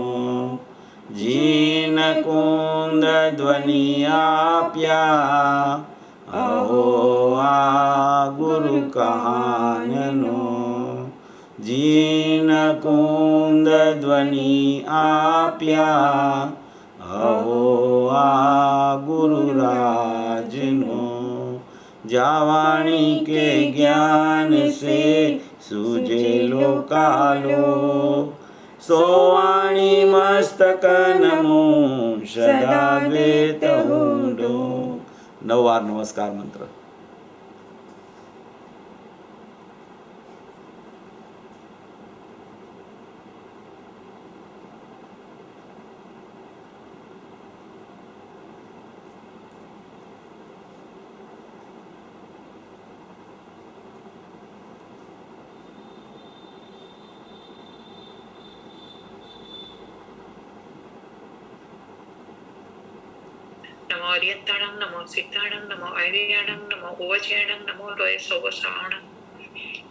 જીન કુંદ ધ્વનિ આપ્યા, અહો આ ગુરુ કહાનનો. જીન કુંદ ધ્વનિ આપ્યા, अहो आ गुरु राजनो. जावाणी के ज्ञान से सूझे लोकालो, सोवाणी मस्तक नमो सदा द्वैत हुंडो. 9 વાર નમસ્કાર મંત્ર. नमो अरियंताणं नमो सिद्धाणं नमो ऐर्याणं नमो उवचयणं नमो लोय सोवसावणं.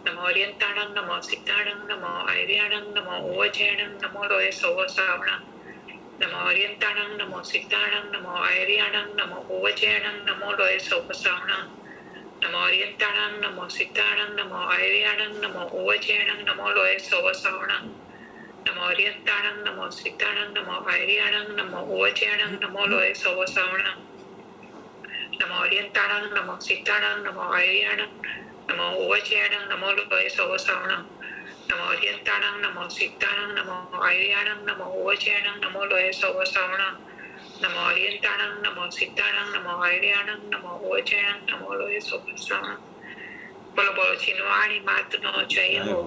नमो अरियंताणं नमो सिद्धाणं नमो ऐर्याणं नमो उवचयणं नमो लोय सोवसावणं. नमो अरियंताणं नमो सिद्धाणं नमो ऐर्याणं नमो उवचयणं नमो लोय सोवसावणं. नमो अरियंताणं नमो सिद्धाणं नमो ऐर्याणं नमो उवचयणं नमो लोय सोवसावणं. नमो अरियंताणं नमो सिद्धाणं नमो ऐर्याणं नमो उवचयणं नमो लोय सोवसावणं. नमो अरियंताणं नमो सिद्धाणं नमो ऐर्याणं नमो उवचयणं नमो लोय सोवसावणं. नमो अरियंताणं नमो सिद्धाणं नमो ऐर्याणं नमो उवचयणं नमो लोय सोवसावणं. नमो अरियंताणं नमो सिद्धाणं नमो ऐर्याणं नमो उवचयणं नमो लोय सोवसावणं. बोलो बोलो छिनवाणी मातनो जय हो.